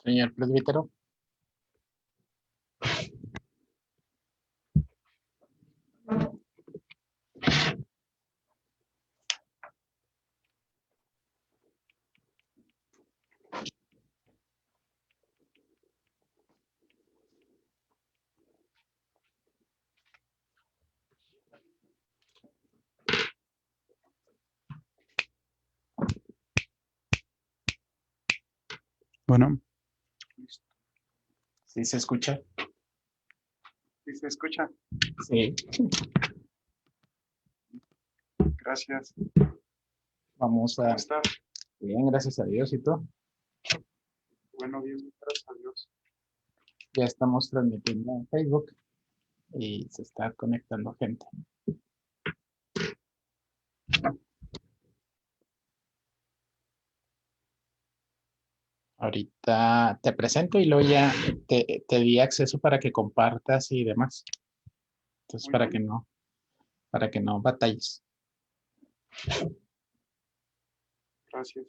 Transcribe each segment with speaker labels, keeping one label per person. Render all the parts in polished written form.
Speaker 1: Señor presbítero.
Speaker 2: Bueno,
Speaker 1: ¿Sí se escucha?
Speaker 2: ¿sí se escucha?
Speaker 1: Sí.
Speaker 2: Gracias.
Speaker 1: Vamos
Speaker 2: ¿Cómo
Speaker 1: a...
Speaker 2: estás?
Speaker 1: Bien, gracias a Dios. ¿Y tú?
Speaker 2: Bueno, bien, gracias a Dios.
Speaker 1: Ya estamos transmitiendo en Facebook y se está conectando gente. Ahorita te presento y luego ya te di acceso para que compartas y demás. Entonces,
Speaker 2: Muy
Speaker 1: para
Speaker 2: bien.
Speaker 1: que no batalles.
Speaker 2: Gracias.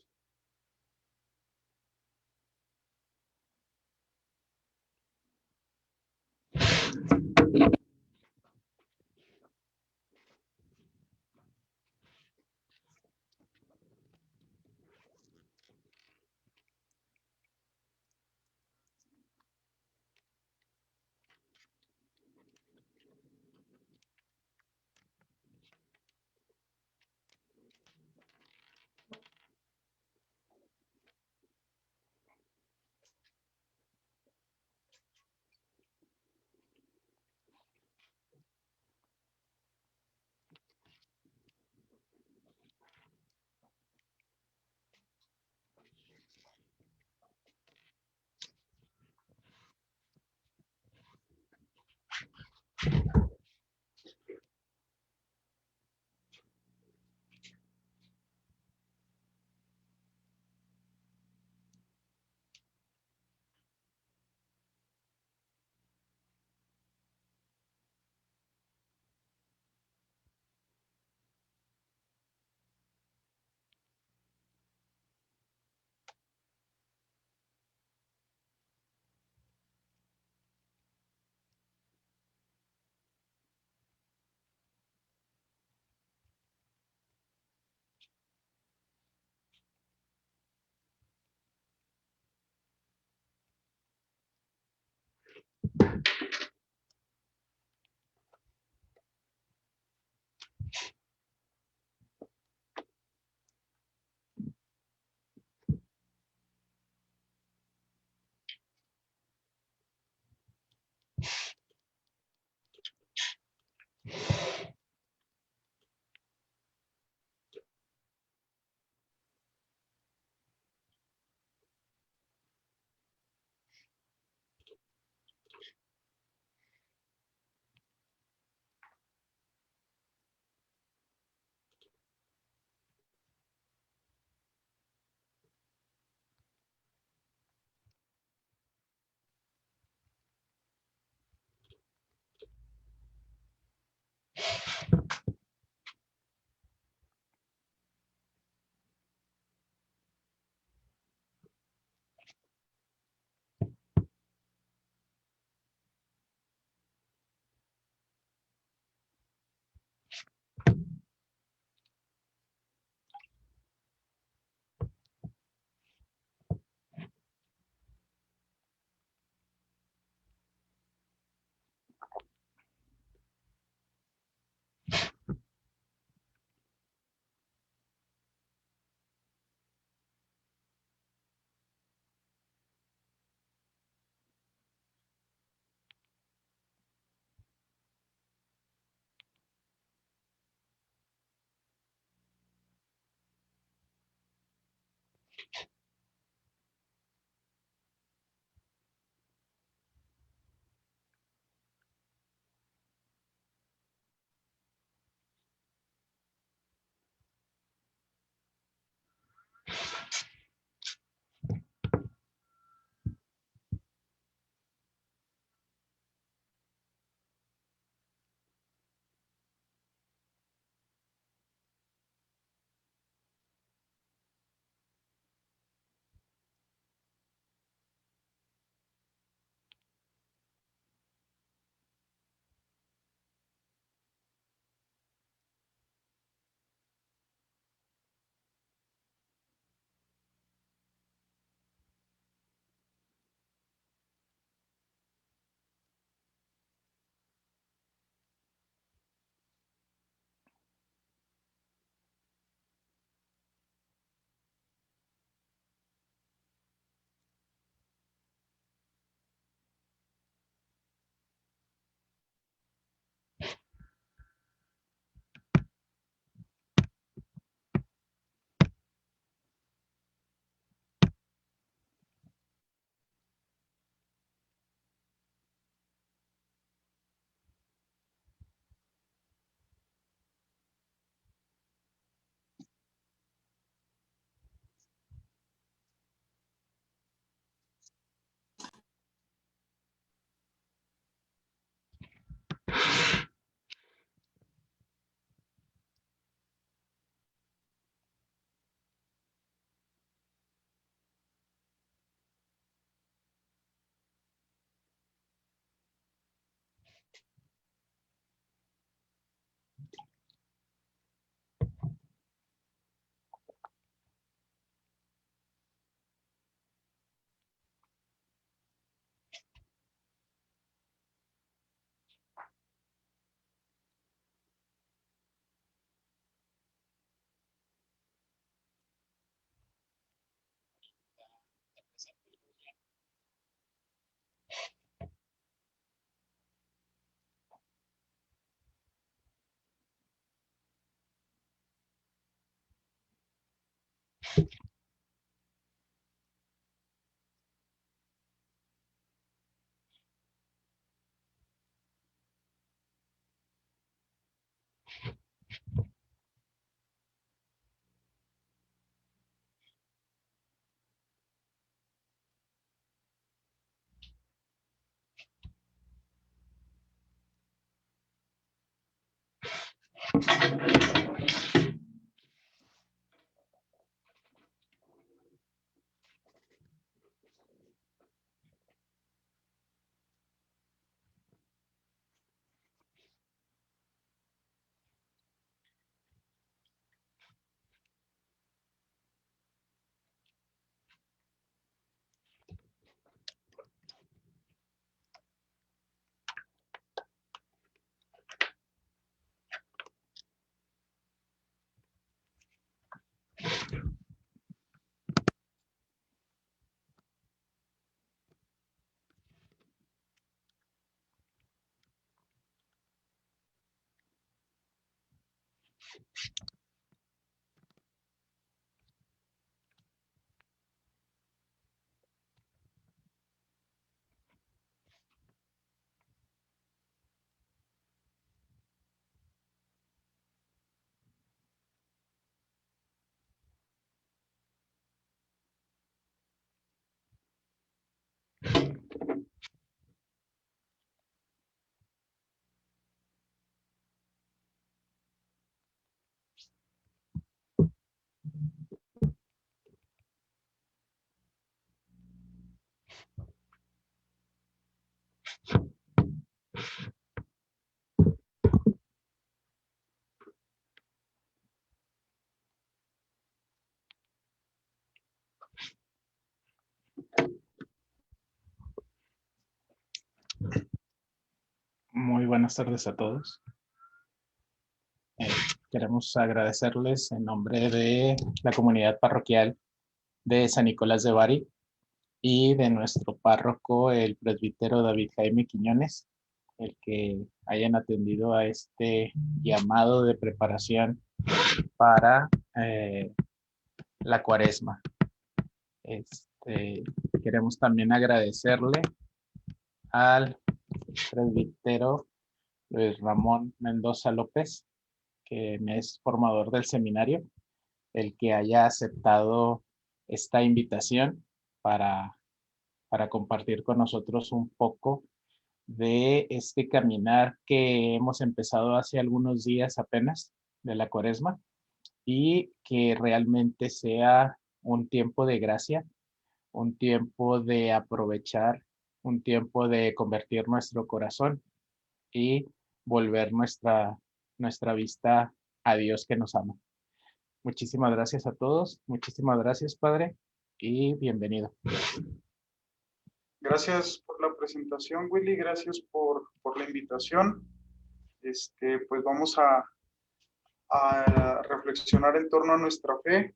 Speaker 1: Muy buenas tardes a todos. Queremos agradecerles en nombre de la comunidad parroquial de San Nicolás de Bari y de nuestro párroco, el presbítero David Jaime Quiñones, el que hayan atendido a este llamado de preparación para la Cuaresma. Queremos también agradecerle al presbítero Luis Ramón Mendoza López, que es formador del seminario, el que haya aceptado esta invitación para compartir con nosotros un poco de este caminar que hemos empezado hace algunos días apenas de la Cuaresma, y que realmente sea un tiempo de gracia, un tiempo de aprovechar, un tiempo de convertir nuestro corazón y volver nuestra vista a Dios que nos ama. Muchísimas gracias a todos, muchísimas gracias, Padre, y bienvenido.
Speaker 2: Gracias por la presentación, Willy, gracias por la invitación. Pues vamos a reflexionar en torno a nuestra fe.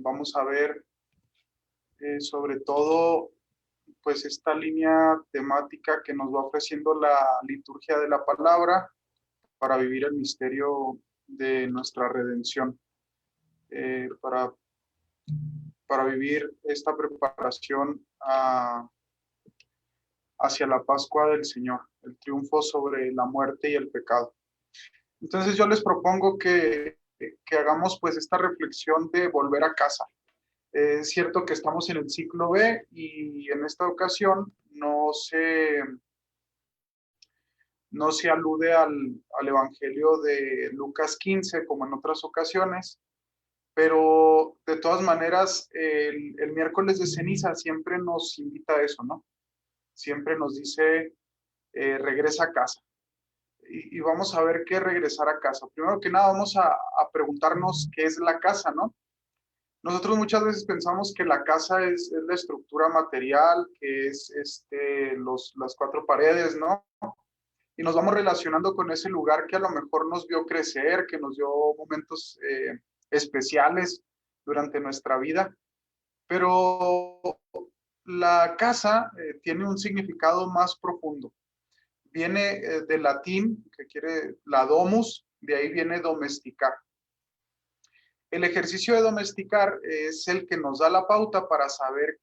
Speaker 2: Vamos a ver sobre todo pues esta línea temática que nos va ofreciendo la liturgia de la palabra para vivir el misterio de nuestra redención, para vivir esta preparación hacia la Pascua del Señor, el triunfo sobre la muerte y el pecado. Entonces yo les propongo que hagamos pues esta reflexión de volver a casa. Es cierto que estamos en el ciclo B y en esta ocasión no se alude al Evangelio de Lucas 15 como en otras ocasiones, pero de todas maneras el miércoles de ceniza siempre nos invita a eso, ¿no? Siempre nos dice regresa a casa. Y vamos a ver qué es regresar a casa. Primero que nada vamos a preguntarnos qué es la casa, ¿no? Nosotros muchas veces pensamos que la casa es la estructura material, que es las cuatro paredes, ¿no? Y nos vamos relacionando con ese lugar que a lo mejor nos vio crecer, que nos dio momentos especiales durante nuestra vida. Pero la casa tiene un significado más profundo. Viene del latín, que quiere la domus, de ahí viene domesticar. El ejercicio de domesticar es el que nos da la pauta para saber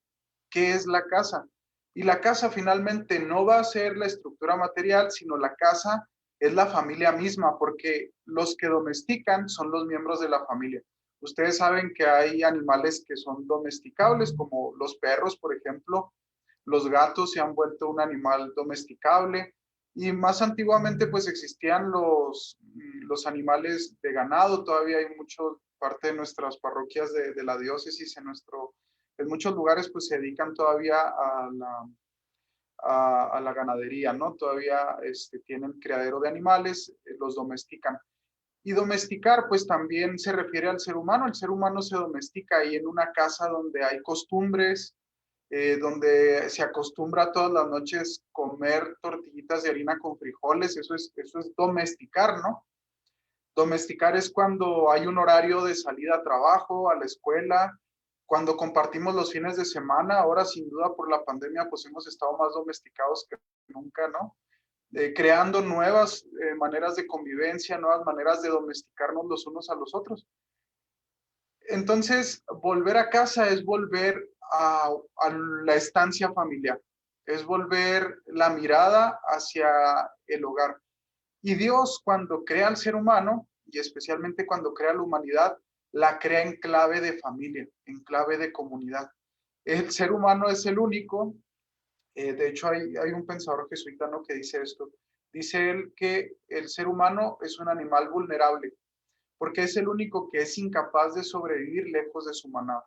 Speaker 2: qué es la casa. Y la casa finalmente no va a ser la estructura material, sino la casa es la familia misma, porque los que domestican son los miembros de la familia. Ustedes saben que hay animales que son domesticables, como los perros, por ejemplo. Los gatos se han vuelto un animal domesticable. Y más antiguamente, pues existían los animales de ganado. Todavía hay mucho parte de nuestras parroquias de la diócesis en muchos lugares pues se dedican todavía a la ganadería, ¿no? Todavía tienen criadero de animales, los domestican. Y domesticar pues también se refiere al ser humano. El ser humano se domestica ahí en una casa donde hay costumbres, donde se acostumbra todas las noches comer tortillitas de harina con frijoles. Eso es domesticar, ¿no? Domesticar es cuando hay un horario de salida a trabajo, a la escuela, cuando compartimos los fines de semana. Ahora sin duda por la pandemia pues hemos estado más domesticados que nunca, ¿no? Creando nuevas maneras de convivencia, nuevas maneras de domesticarnos los unos a los otros. Entonces, volver a casa es volver a la estancia familiar, es volver la mirada hacia el hogar. Y Dios, cuando crea al ser humano, y especialmente cuando crea la humanidad, la crea en clave de familia, en clave de comunidad. El ser humano es el único, de hecho hay un pensador jesuita, ¿no?, que dice esto. Dice él que el ser humano es un animal vulnerable, porque es el único que es incapaz de sobrevivir lejos de su manada.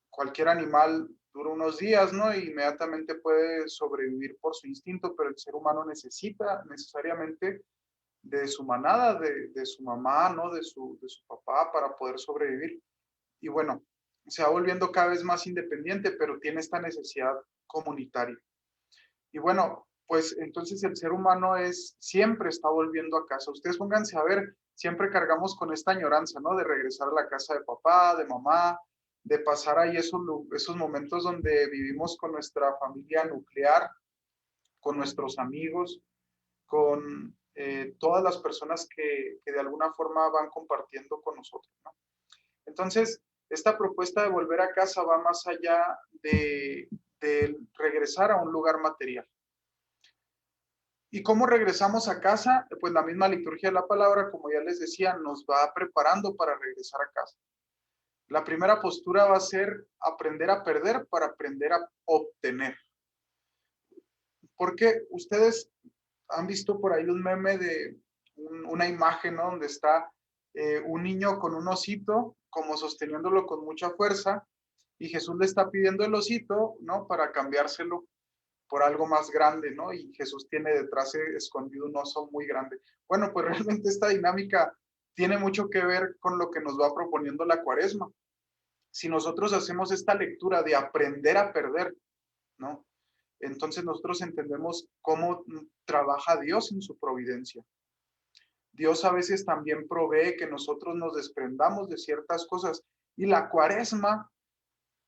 Speaker 2: Cualquier animal dura unos días, ¿no? E inmediatamente puede sobrevivir por su instinto, pero el ser humano necesita necesariamente de su manada, de su mamá, ¿no? De su papá para poder sobrevivir. Y bueno, se va volviendo cada vez más independiente, pero tiene esta necesidad comunitaria. Y bueno, pues entonces el ser humano siempre está volviendo a casa. Ustedes pónganse a ver, siempre cargamos con esta añoranza, ¿no? De regresar a la casa de papá, de mamá, de pasar ahí esos momentos donde vivimos con nuestra familia nuclear, con nuestros amigos, con todas las personas que de alguna forma van compartiendo con nosotros, ¿no? Entonces, esta propuesta de volver a casa va más allá de regresar a un lugar material. ¿Y cómo regresamos a casa? Pues la misma liturgia de la palabra, como ya les decía, nos va preparando para regresar a casa. La primera postura va a ser aprender a perder para aprender a obtener. Porque ustedes han visto por ahí un meme de una imagen, ¿no?, donde está un niño con un osito, como sosteniéndolo con mucha fuerza, y Jesús le está pidiendo el osito, ¿no?, para cambiárselo por algo más grande, ¿no? Y Jesús tiene detrás escondido un oso muy grande. Bueno, pues realmente esta dinámica tiene mucho que ver con lo que nos va proponiendo la Cuaresma. Si nosotros hacemos esta lectura de aprender a perder, ¿no?, entonces nosotros entendemos cómo trabaja Dios en su providencia. Dios a veces también provee que nosotros nos desprendamos de ciertas cosas. Y la Cuaresma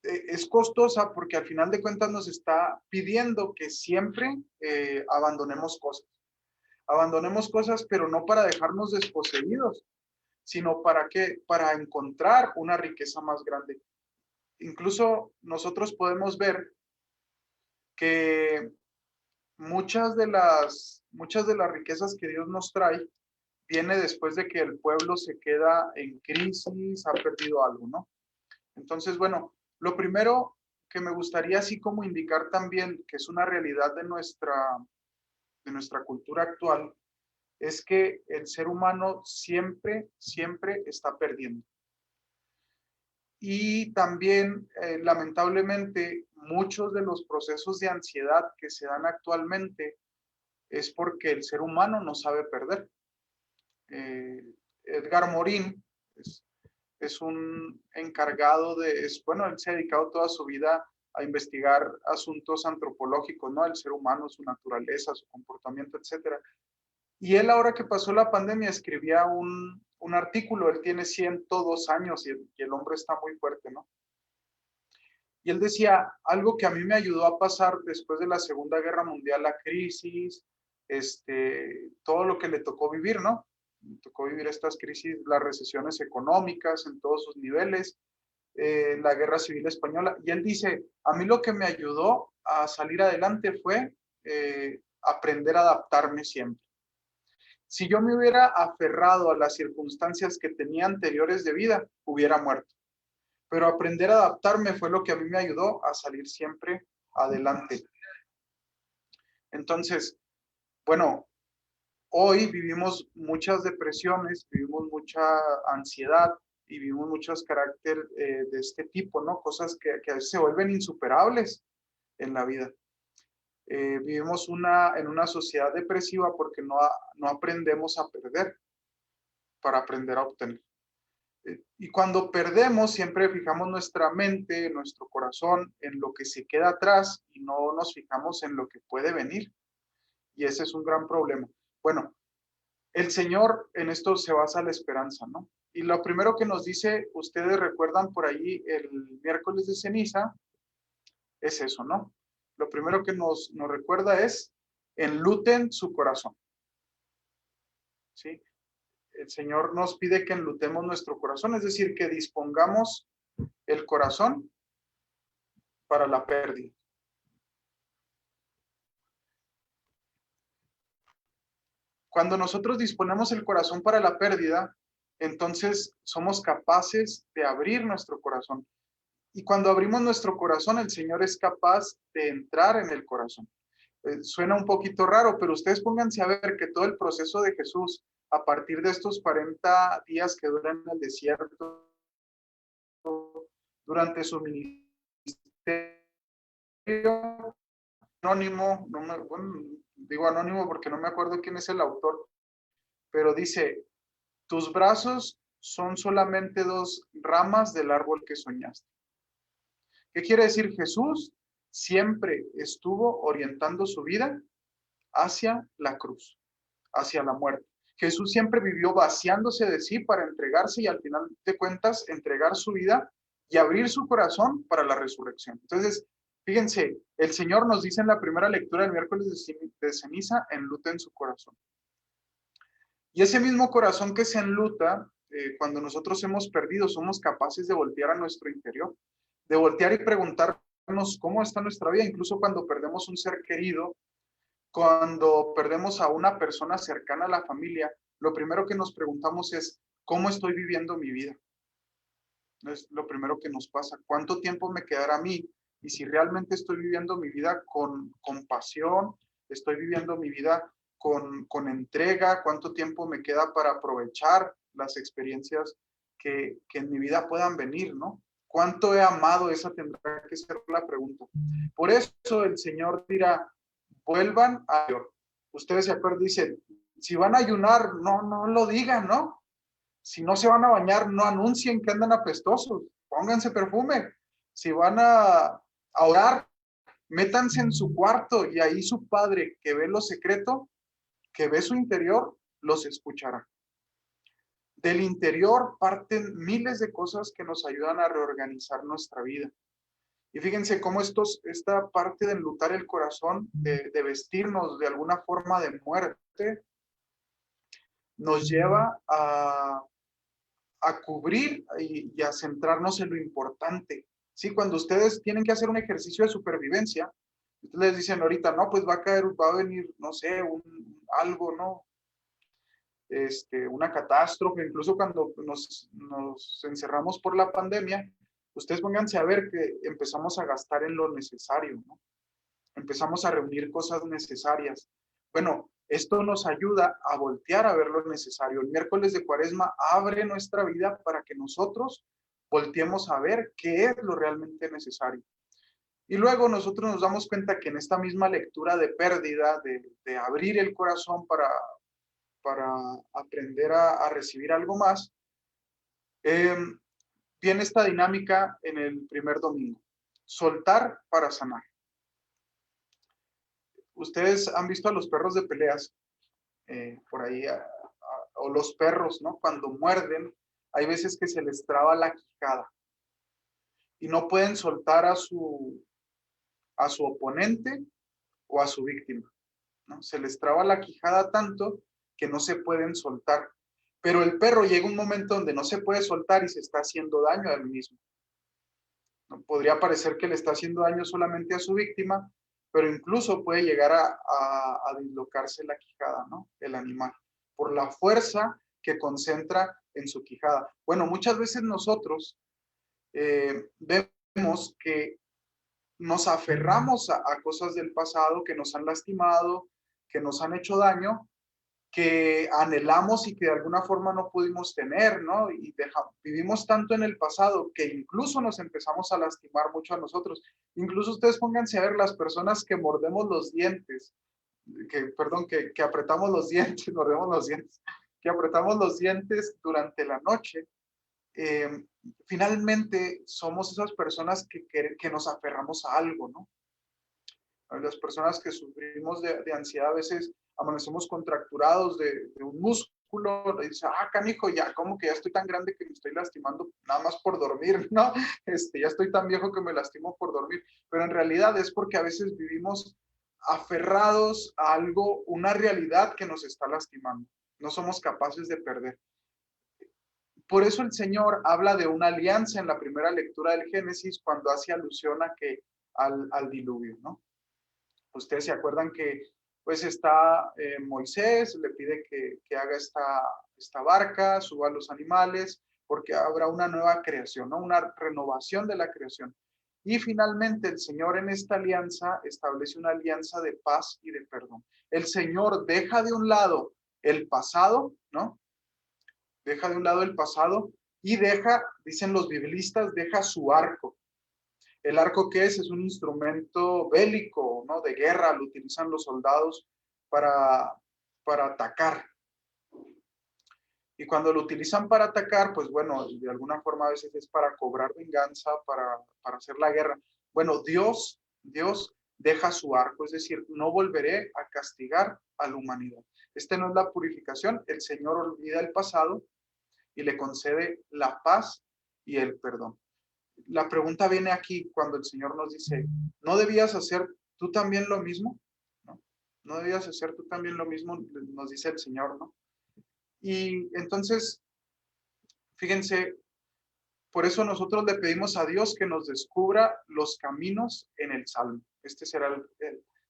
Speaker 2: es costosa porque al final de cuentas nos está pidiendo que siempre abandonemos cosas. Abandonemos cosas, pero no para dejarnos desposeídos, sino para qué, para encontrar una riqueza más grande. Incluso nosotros podemos ver que muchas de las riquezas que Dios nos trae viene después de que el pueblo se queda en crisis, ha perdido algo, ¿no? Entonces, bueno, lo primero que me gustaría así como indicar también, que es una realidad de nuestra cultura actual, es que el ser humano siempre, siempre está perdiendo. Y también, lamentablemente, muchos de los procesos de ansiedad que se dan actualmente es porque el ser humano no sabe perder. Edgar Morin es un encargado bueno, él se ha dedicado toda su vida a investigar asuntos antropológicos, ¿no? El ser humano, su naturaleza, su comportamiento, etcétera. Y él, ahora que pasó la pandemia, escribía un artículo. Él tiene 102 años y el hombre está muy fuerte, ¿no? Y él decía, algo que a mí me ayudó a pasar después de la Segunda Guerra Mundial, la crisis, todo lo que le tocó vivir, ¿no? me tocó vivir estas crisis, las recesiones económicas en todos sus niveles, la Guerra Civil Española, y él dice, a mí lo que me ayudó a salir adelante fue aprender a adaptarme siempre. Si yo me hubiera aferrado a las circunstancias que tenía anteriores de vida, hubiera muerto. Pero aprender a adaptarme fue lo que a mí me ayudó a salir siempre adelante. Entonces, bueno, hoy vivimos muchas depresiones, vivimos mucha ansiedad y vivimos muchos caracteres de este tipo, ¿no? Cosas que a veces se vuelven insuperables en la vida. Vivimos en una sociedad depresiva porque no aprendemos a perder para aprender a obtener. Y cuando perdemos, siempre fijamos nuestra mente, nuestro corazón en lo que se queda atrás y no nos fijamos en lo que puede venir. Y ese es un gran problema. Bueno, el Señor en esto se basa la esperanza, ¿no? Y lo primero que nos dice, ustedes recuerdan por ahí el miércoles de ceniza, es eso, ¿no? Lo primero que nos recuerda es, enluten su corazón, ¿sí? El Señor nos pide que enlutemos nuestro corazón, es decir, que dispongamos el corazón para la pérdida. Cuando nosotros disponemos el corazón para la pérdida, entonces somos capaces de abrir nuestro corazón. Y cuando abrimos nuestro corazón, el Señor es capaz de entrar en el corazón. Suena un poquito raro, pero ustedes pónganse a ver que todo el proceso de Jesús, a partir de estos 40 días que duran en el desierto, durante su ministerio, anónimo, bueno, digo anónimo porque no me acuerdo quién es el autor, pero dice, tus brazos son solamente 2 ramas del árbol que soñaste. ¿Qué quiere decir? Jesús siempre estuvo orientando su vida hacia la cruz, hacia la muerte. Jesús siempre vivió vaciándose de sí para entregarse y al final de cuentas entregar su vida y abrir su corazón para la resurrección. Entonces, fíjense, el Señor nos dice en la primera lectura del miércoles de ceniza, enluten su corazón. Y ese mismo corazón que se enluta, cuando nosotros hemos perdido, somos capaces de voltear a nuestro interior, de voltear y preguntarnos cómo está nuestra vida, incluso cuando perdemos un ser querido, cuando perdemos a una persona cercana a la familia, lo primero que nos preguntamos es, ¿cómo estoy viviendo mi vida? Es lo primero que nos pasa. ¿Cuánto tiempo me quedará a mí? Y si realmente estoy viviendo mi vida con pasión, estoy viviendo mi vida con entrega, cuánto tiempo me queda para aprovechar las experiencias que en mi vida puedan venir, ¿no? ¿Cuánto he amado? Esa tendrá que ser la pregunta. Por eso el Señor dirá, vuelvan a Dios. Ustedes se acuerdan, dicen, si van a ayunar, no lo digan, ¿no? Si no se van a bañar, no anuncien que andan apestosos, pónganse perfume. Si van a orar, métanse en su cuarto y ahí su Padre que ve lo secreto, que ve su interior, los escuchará. Del interior parten miles de cosas que nos ayudan a reorganizar nuestra vida. Y fíjense cómo esta parte de enlutar el corazón, de vestirnos de alguna forma de muerte, nos lleva a cubrir y a centrarnos en lo importante. ¿Sí? Cuando ustedes tienen que hacer un ejercicio de supervivencia, ustedes les dicen ahorita, no, pues va a venir, no sé, algo, ¿no? Una catástrofe, incluso cuando nos encerramos por la pandemia, ustedes pónganse a ver que empezamos a gastar en lo necesario, ¿no? Empezamos a reunir cosas necesarias. Bueno, esto nos ayuda a voltear a ver lo necesario. El miércoles de Cuaresma abre nuestra vida para que nosotros volteemos a ver qué es lo realmente necesario. Y luego nosotros nos damos cuenta que en esta misma lectura de pérdida, de abrir el corazón para aprender a recibir algo más, viene esta dinámica en el primer domingo. Soltar para sanar. Ustedes han visto a los perros de peleas, por ahí, o los perros, ¿no? Cuando muerden, hay veces que se les traba la quijada y no pueden soltar a su oponente o a su víctima, ¿no? Se les traba la quijada tanto que no se pueden soltar. Pero el perro llega un momento donde no se puede soltar y se está haciendo daño a él mismo. ¿No? Podría parecer que le está haciendo daño solamente a su víctima, pero incluso puede llegar a dislocarse la quijada, ¿no? El animal, por la fuerza que concentra en su quijada. Bueno, muchas veces nosotros vemos que nos aferramos a cosas del pasado que nos han lastimado, que nos han hecho daño, que anhelamos y que de alguna forma no pudimos tener, ¿no? Y vivimos tanto en el pasado que incluso nos empezamos a lastimar mucho a nosotros. Incluso ustedes pónganse a ver las personas que mordemos los dientes, perdón, que apretamos los dientes, mordemos los dientes, que apretamos los dientes durante la noche. Finalmente somos esas personas que nos aferramos a algo, ¿no? Las personas que sufrimos de ansiedad a veces amanecemos contracturados de un músculo, y dice, canijo, ya, como que ya estoy tan grande que me estoy lastimando nada más por dormir, ¿no? Ya estoy tan viejo que me lastimo por dormir, pero en realidad es porque a veces vivimos aferrados a algo, una realidad que nos está lastimando. No somos capaces de perder. Por eso el Señor habla de una alianza en la primera lectura del Génesis cuando hace alusión a al diluvio, ¿no? Ustedes se acuerdan que pues está Moisés, le pide que haga esta barca, suba los animales, porque habrá una nueva creación, ¿no? Una renovación de la creación. Y finalmente el Señor en esta alianza establece una alianza de paz y de perdón. El Señor deja de un lado el pasado, ¿no? Deja de un lado el pasado y deja, dicen los biblistas, deja su arco. El arco, ¿qué es? Es un instrumento bélico, ¿no? De guerra, lo utilizan los soldados para atacar. Y cuando lo utilizan para atacar, pues bueno, de alguna forma a veces es para cobrar venganza, para hacer la guerra. Bueno, Dios deja su arco, es decir, no volveré a castigar a la humanidad. Esta no es la purificación, el Señor olvida el pasado y le concede la paz y el perdón. La pregunta viene aquí cuando el Señor nos dice, ¿no debías hacer tú también lo mismo? ¿No? ¿No debías hacer tú también lo mismo? Nos dice el Señor, ¿no? Y entonces, fíjense, por eso nosotros le pedimos a Dios que nos descubra los caminos en el Salmo. Este será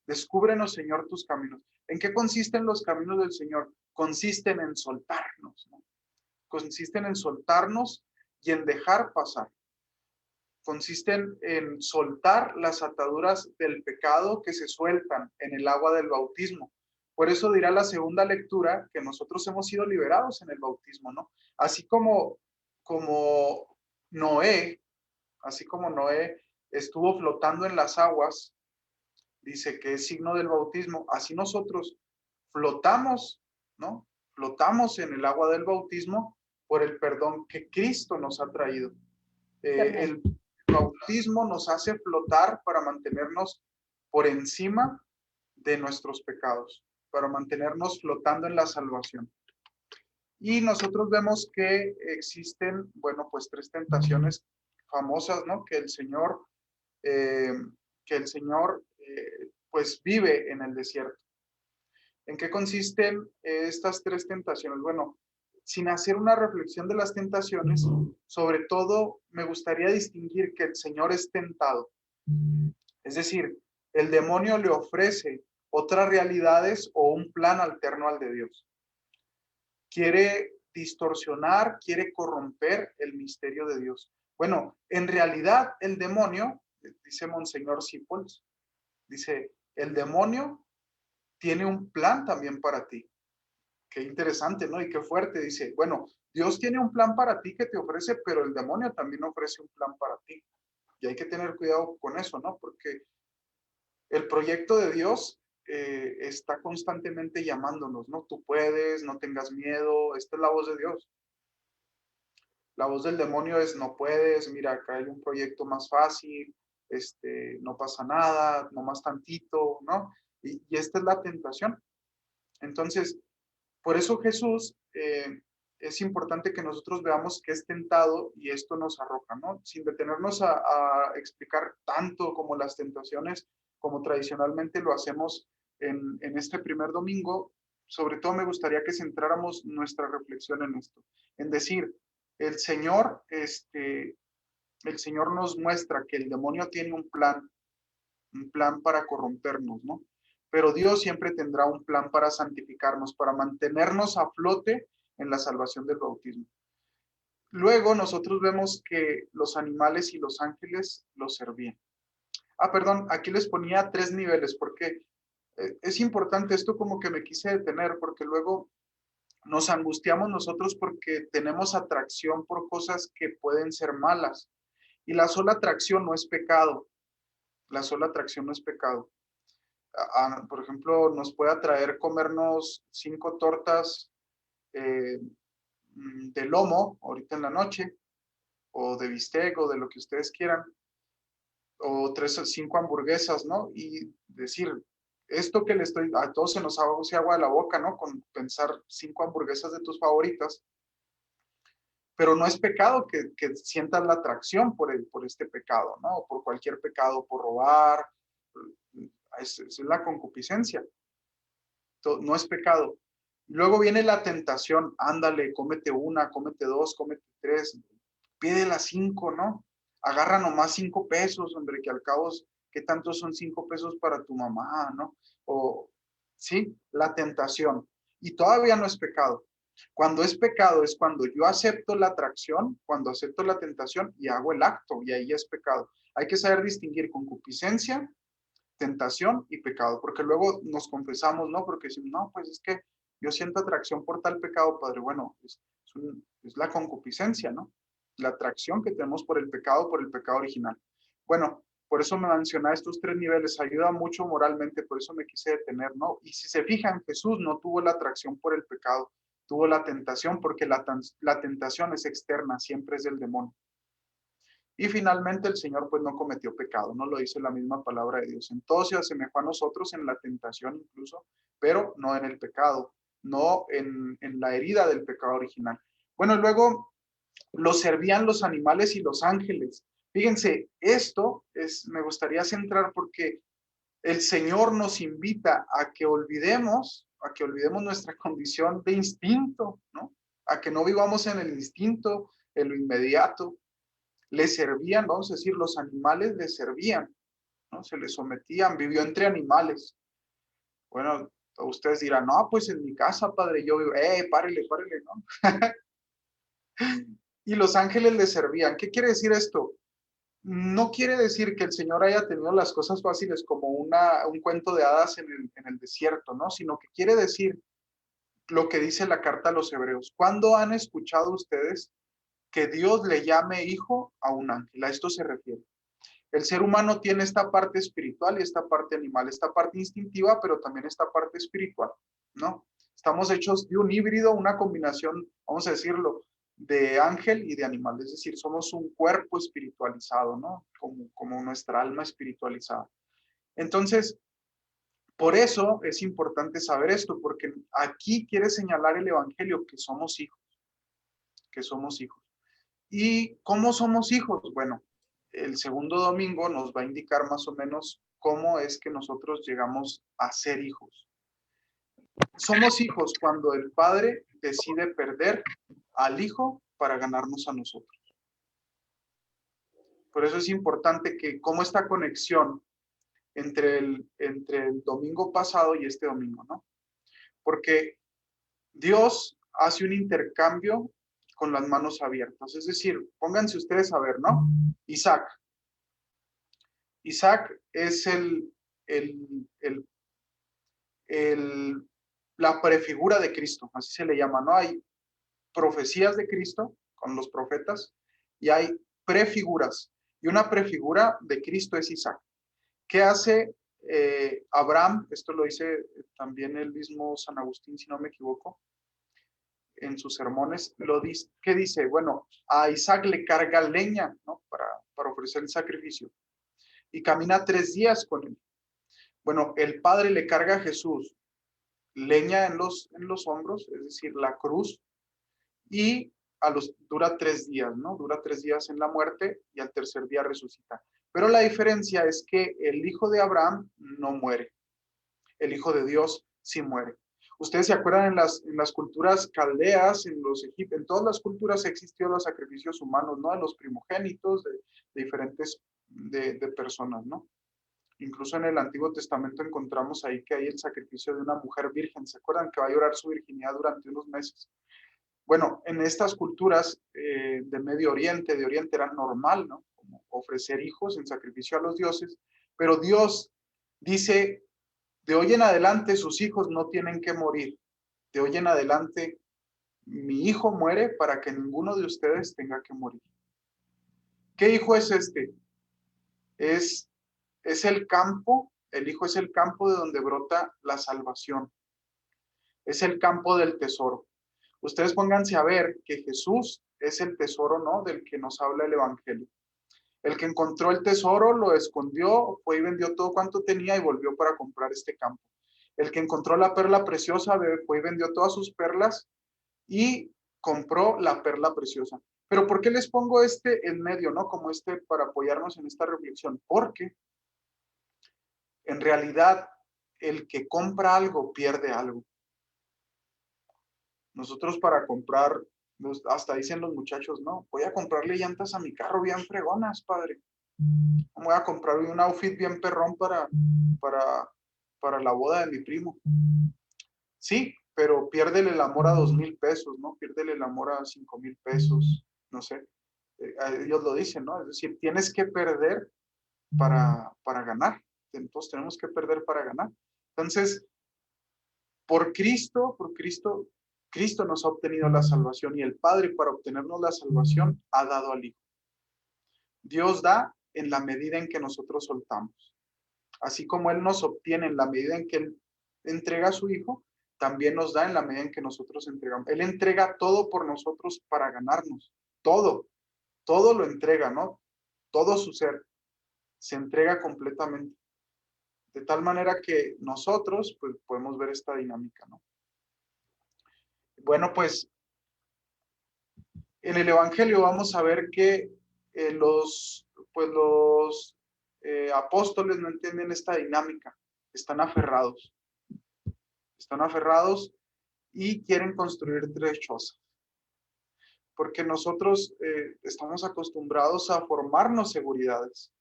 Speaker 2: descúbrenos, Señor, tus caminos. ¿En qué consisten los caminos del Señor? Consisten en soltarnos, ¿no? Consisten en soltarnos y en dejar pasar. Consisten en soltar las ataduras del pecado que se sueltan en el agua del bautismo. Por eso dirá la segunda lectura que nosotros hemos sido liberados en el bautismo, ¿no? Así como Noé, así como Noé estuvo flotando en las aguas, dice que es signo del bautismo, así nosotros flotamos, ¿no? Flotamos en el agua del bautismo por el perdón que Cristo nos ha traído. El bautismo nos hace flotar para mantenernos por encima de nuestros pecados, para mantenernos flotando en la salvación. Y nosotros vemos que existen, bueno, pues 3 tentaciones famosas, ¿no? Que el Señor, pues vive en el desierto. ¿En qué consisten estas 3 tentaciones? Bueno, sin hacer una reflexión de las tentaciones, sobre todo me gustaría distinguir que el Señor es tentado. Es decir, el demonio le ofrece otras realidades o un plan alterno al de Dios. Quiere distorsionar, quiere corromper el misterio de Dios. Bueno, en realidad el demonio, dice Monseñor Sipols, dice, el demonio tiene un plan también para ti. Qué interesante, ¿no? Y qué fuerte. Dice, bueno, Dios tiene un plan para ti que te ofrece, pero el demonio también ofrece un plan para ti. Y hay que tener cuidado con eso, ¿no? Porque el proyecto de Dios está constantemente llamándonos, ¿no? Tú puedes, no tengas miedo. Esta es la voz de Dios. La voz del demonio es, no puedes, mira, acá hay un proyecto más fácil, no pasa nada, no más tantito, ¿no? Y esta es la tentación. Entonces, por eso Jesús, es importante que nosotros veamos que es tentado y esto nos arroja, ¿no? Sin detenernos a explicar tanto como las tentaciones, como tradicionalmente lo hacemos en este primer domingo, sobre todo me gustaría que centráramos nuestra reflexión en esto, en decir, el Señor, el Señor nos muestra que el demonio tiene un plan para corrompernos, ¿no? Pero Dios siempre tendrá un plan para santificarnos, para mantenernos a flote en la salvación del bautismo. Luego nosotros vemos que los animales y los ángeles los servían. Perdón, aquí les ponía 3 niveles porque es importante esto, como que me quise detener porque luego nos angustiamos nosotros porque tenemos atracción por cosas que pueden ser malas. Y la sola atracción no es pecado. La sola atracción no es pecado. Por ejemplo, nos puede atraer comernos 5 tortas de lomo ahorita en la noche, o de bistec, o de lo que ustedes quieran, o 3 o 5 hamburguesas, ¿no? Y decir, esto que le estoy, a todos se nos hace agua de la boca, ¿no? Con pensar 5 hamburguesas de tus favoritas, pero no es pecado que sientas la atracción por este pecado, ¿no? Por cualquier pecado, por robar, es la concupiscencia, no es pecado. Luego viene la tentación, ándale, cómete una, cómete 2, cómete 3, pide las 5, ¿no? Agarra nomás 5 pesos, hombre, que al cabo, ¿qué tanto son 5 pesos para tu mamá, no? O, sí, la tentación. Y todavía no es pecado. Cuando es pecado es cuando yo acepto la atracción, cuando acepto la tentación y hago el acto, y ahí es pecado. Hay que saber distinguir concupiscencia, tentación y pecado, porque luego nos confesamos, ¿no? Porque decimos, no, pues es que yo siento atracción por tal pecado, Padre. Bueno, es la concupiscencia, ¿no? La atracción que tenemos por el pecado original. Bueno, por eso me menciona estos 3 niveles, ayuda mucho moralmente, por eso me quise detener, ¿no? Y si se fijan, Jesús no tuvo la atracción por el pecado, tuvo la tentación, porque la tentación es externa, siempre es del demonio. Y finalmente el Señor pues no cometió pecado, no lo dice la misma palabra de Dios. En todo se asemejó a nosotros, en la tentación incluso, pero no en el pecado, no en la herida del pecado original. Bueno, luego lo servían los animales y los ángeles. Fíjense, me gustaría centrar porque el Señor nos invita a que olvidemos nuestra condición de instinto, ¿no? A que no vivamos en el instinto, en lo inmediato. Le servían, vamos a decir, los animales le servían, ¿no? Se le sometían, vivió entre animales. Bueno, ustedes dirán, no, pues en mi casa, padre, yo vivo, párele, ¿no? Y los ángeles le servían. ¿Qué quiere decir esto? No quiere decir que el Señor haya tenido las cosas fáciles como un cuento de hadas en el desierto, ¿no? Sino que quiere decir lo que dice la carta a los hebreos. ¿Cuándo han escuchado ustedes que Dios le llame hijo a un ángel? A esto se refiere. El ser humano tiene esta parte espiritual y esta parte animal, esta parte instintiva, pero también esta parte espiritual, ¿no? Estamos hechos de un híbrido, una combinación, vamos a decirlo, de ángel y de animal, es decir, somos un cuerpo espiritualizado, ¿no? Como nuestra alma espiritualizada. Entonces, por eso es importante saber esto, porque aquí quiere señalar el Evangelio que somos hijos, que somos hijos. ¿Y cómo somos hijos? Bueno, el segundo domingo nos va a indicar más o menos cómo es que nosotros llegamos a ser hijos. Somos hijos cuando el padre decide perder al hijo para ganarnos a nosotros. Por eso es importante que cómo esta conexión entre el domingo pasado y este domingo, ¿no? Porque Dios hace un intercambio con las manos abiertas. Es decir, pónganse ustedes a ver, ¿no? Isaac es la prefigura de Cristo, así se le llama, ¿no? Hay profecías de Cristo con los profetas y hay prefiguras. Y una prefigura de Cristo es Isaac. ¿Qué hace Abraham? Esto lo dice también el mismo San Agustín, si no me equivoco, en sus sermones. ¿Qué dice? Bueno, a Isaac le carga leña, ¿no? Para ofrecer el sacrificio. Y camina 3 días con él. Bueno, el Padre le carga a Jesús leña en los hombros, es decir, la cruz, y dura 3 días, ¿no? Dura 3 días en la muerte y al tercer día resucita. Pero la diferencia es que el hijo de Abraham no muere. El hijo de Dios sí muere. Ustedes se acuerdan en las culturas caldeas, en los egipcios, en todas las culturas existió los sacrificios humanos, ¿no? De los primogénitos, de diferentes, de personas, ¿no? Incluso en el Antiguo Testamento encontramos ahí que hay el sacrificio de una mujer virgen. ¿Se acuerdan que va a llorar su virginidad durante unos meses? Bueno, en estas culturas de Medio Oriente, de Oriente, era normal, ¿no? Como ofrecer hijos en sacrificio a los dioses, pero Dios dice, de hoy en adelante sus hijos no tienen que morir. De hoy en adelante mi hijo muere para que ninguno de ustedes tenga que morir. ¿Qué hijo es este? Es el campo, el hijo es el campo de donde brota la salvación. Es el campo del tesoro. Ustedes pónganse a ver que Jesús es el tesoro, ¿no? Del que nos habla el Evangelio. El que encontró el tesoro, lo escondió, fue y vendió todo cuanto tenía y volvió para comprar este campo. El que encontró la perla preciosa, fue y vendió todas sus perlas y compró la perla preciosa. Pero ¿por qué les pongo este en medio, no? Como este para apoyarnos en esta reflexión. Porque en realidad el que compra algo pierde algo. Nosotros para comprar, hasta dicen los muchachos, no, voy a comprarle llantas a mi carro bien fregonas, padre. Voy a comprar un outfit bien perrón para la boda de mi primo. Sí, pero piérdele el amor a 2,000 pesos, ¿no? Piérdele el amor a 5,000 pesos, no sé. Ellos lo dicen, ¿no? Es decir, tienes que perder para ganar. Entonces tenemos que perder para ganar. Entonces, Cristo nos ha obtenido la salvación y el Padre para obtenernos la salvación ha dado al Hijo. Dios da en la medida en que nosotros soltamos. Así como Él nos obtiene en la medida en que Él entrega a su Hijo, también nos da en la medida en que nosotros entregamos. Él entrega todo por nosotros para ganarnos. Todo, todo lo entrega, ¿no? Todo su ser se entrega completamente. De tal manera que nosotros pues, podemos ver esta dinámica, ¿no? Bueno, pues en el Evangelio vamos a ver que los apóstoles no entienden esta dinámica, están aferrados y quieren construir 3 chozas. Porque nosotros estamos acostumbrados a formarnos seguridades.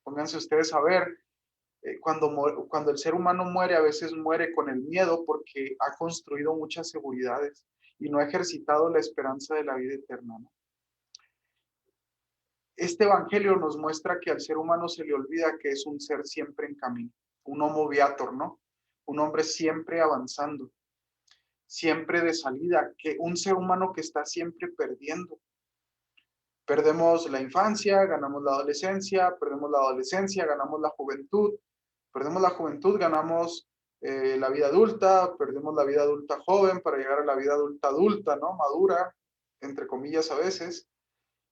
Speaker 2: Pónganse ustedes a ver, cuando el ser humano muere, a veces muere con el miedo porque ha construido muchas seguridades y no ha ejercitado la esperanza de la vida eterna, ¿no? Este evangelio nos muestra que al ser humano se le olvida que es un ser siempre en camino, un homo viator, ¿no? Un hombre siempre avanzando, siempre de salida, que un ser humano que está siempre perdiendo. Perdemos la infancia, ganamos la adolescencia, perdemos la adolescencia, ganamos la juventud, perdemos la juventud, ganamos la vida adulta, perdemos la vida adulta joven para llegar a la vida adulta, ¿no? Madura, entre comillas a veces.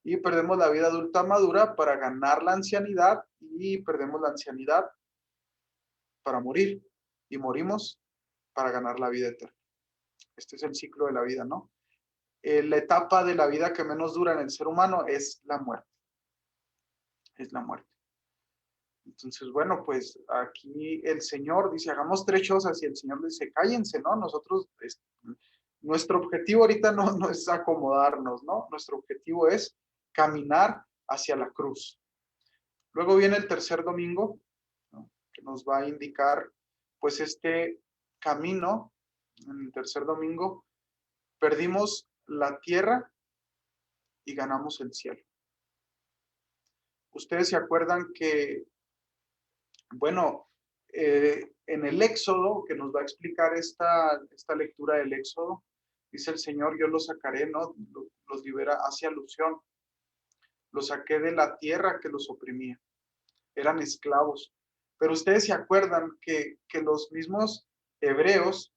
Speaker 2: Y perdemos la vida adulta madura para ganar la ancianidad y perdemos la ancianidad para morir y morimos para ganar la vida eterna. Este es el ciclo de la vida, ¿no? La etapa de la vida que menos dura en el ser humano es la muerte. Es la muerte. Entonces, bueno, pues aquí el Señor dice, hagamos 3 cosas y el Señor dice, cállense, ¿no? Nosotros, nuestro objetivo ahorita no es acomodarnos, ¿no? Nuestro objetivo es caminar hacia la cruz. Luego viene el tercer domingo, ¿no? Que nos va a indicar, pues, este camino. En el tercer domingo perdimos la tierra y ganamos el cielo. Ustedes se acuerdan que, bueno, en el Éxodo, que nos va a explicar esta lectura del Éxodo, dice el Señor, yo los sacaré, ¿no? Los libera, hace alusión. Los saqué de la tierra que los oprimía. Eran esclavos. Pero ustedes se acuerdan que los mismos hebreos,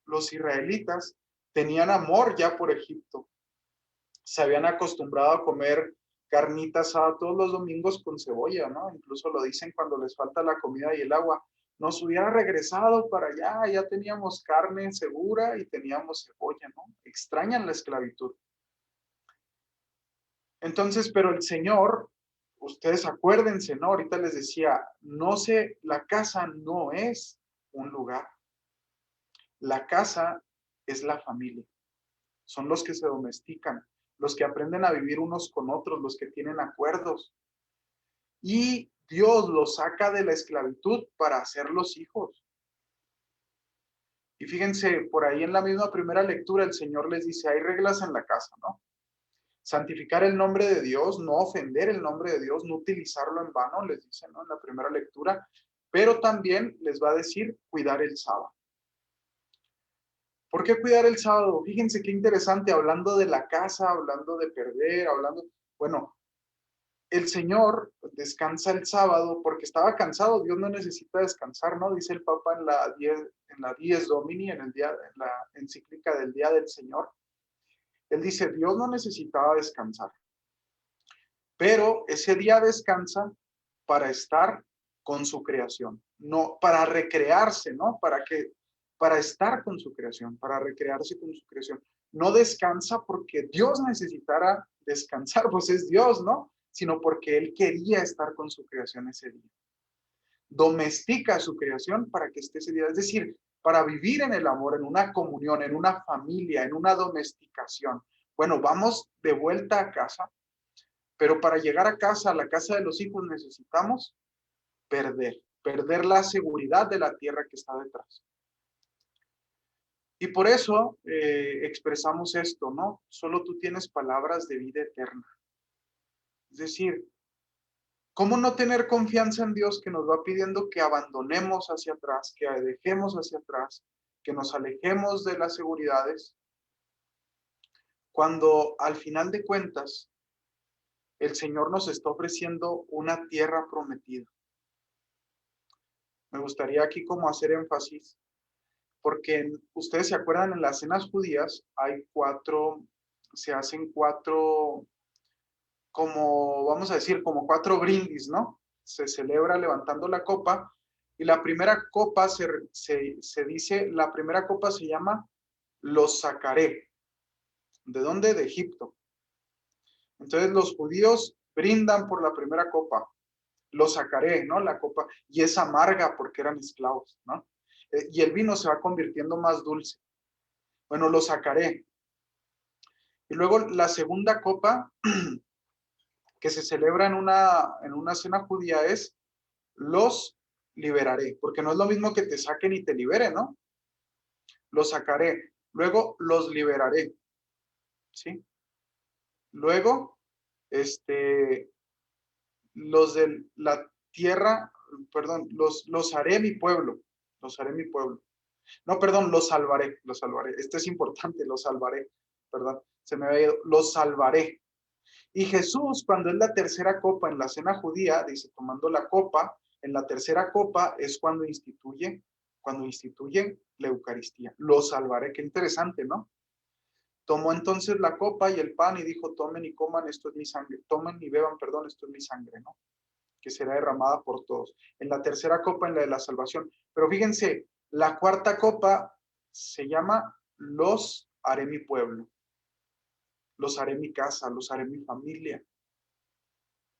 Speaker 2: los israelitas, tenían amor ya por Egipto. Se habían acostumbrado a comer carnita asada todos los domingos con cebolla, ¿no? Incluso lo dicen cuando les falta la comida y el agua. Nos hubiera regresado para allá, ya teníamos carne segura y teníamos cebolla, ¿no? Extrañan la esclavitud. Entonces, pero el Señor, ustedes acuérdense, ¿no? Ahorita les decía, la casa no es un lugar. La casa es la familia. Son los que se domestican, los que aprenden a vivir unos con otros, los que tienen acuerdos. Y Dios los saca de la esclavitud para hacerlos hijos. Y fíjense, por ahí en la misma primera lectura el Señor les dice, hay reglas en la casa, ¿no? Santificar el nombre de Dios, no ofender el nombre de Dios, no utilizarlo en vano, les dice, ¿no? En la primera lectura. Pero también les va a decir cuidar el sábado. ¿Por qué cuidar el sábado? Fíjense qué interesante, hablando de la casa, hablando de perder, bueno, el Señor descansa el sábado porque estaba cansado. Dios no necesita descansar, ¿no? Dice el Papa en la Dies Domini, en la encíclica del Día del Señor. Él dice, Dios no necesitaba descansar, pero ese día descansa para estar con su creación, no para recrearse, ¿no? Para estar con su creación, para recrearse con su creación. No descansa porque Dios necesitara descansar, pues es Dios, ¿no? Sino porque Él quería estar con su creación ese día. Domestica su creación para que esté ese día, es decir, para vivir en el amor, en una comunión, en una familia, en una domesticación. Bueno, vamos de vuelta a casa, pero para llegar a casa, a la casa de los hijos, necesitamos perder la seguridad de la tierra que está detrás. Y por eso expresamos esto, ¿no? Solo tú tienes palabras de vida eterna. Es decir, ¿cómo no tener confianza en Dios que nos va pidiendo que abandonemos hacia atrás, que dejemos hacia atrás, que nos alejemos de las seguridades, cuando al final de cuentas el Señor nos está ofreciendo una tierra prometida? Me gustaría aquí como hacer énfasis, porque ustedes se acuerdan, en las cenas judías se hacen cuatro, como vamos a decir, como cuatro brindis, ¿no? Se celebra levantando la copa, y la primera copa se dice, la primera copa se llama los sacaré. ¿De dónde? De Egipto. Entonces los judíos brindan por la primera copa, los sacaré, ¿no? La copa, y es amarga porque eran esclavos, ¿no? Y el vino se va convirtiendo más dulce. Bueno, lo sacaré. Y luego la segunda copa que se celebra en una cena judía es los liberaré, porque no es lo mismo que te saquen y te liberen, ¿no? Los sacaré. Luego los liberaré, ¿sí? Luego, los de la tierra, perdón, los haré mi pueblo, los haré mi pueblo. No, perdón, los salvaré, los salvaré. Esto es importante, los salvaré, perdón, se me había ido, los salvaré. Y Jesús, cuando es la tercera copa en la cena judía, dice, tomando la copa, en la tercera copa es cuando instituye la Eucaristía. Los salvaré, qué interesante, ¿no? Tomó entonces la copa y el pan y dijo, tomen y coman, esto es mi sangre. Tomen y beban, perdón, esto es mi sangre, ¿no? Que será derramada por todos. En la tercera copa, en la de la salvación. Pero fíjense, la cuarta copa se llama los haré mi pueblo. Los haré mi casa, los haré mi familia.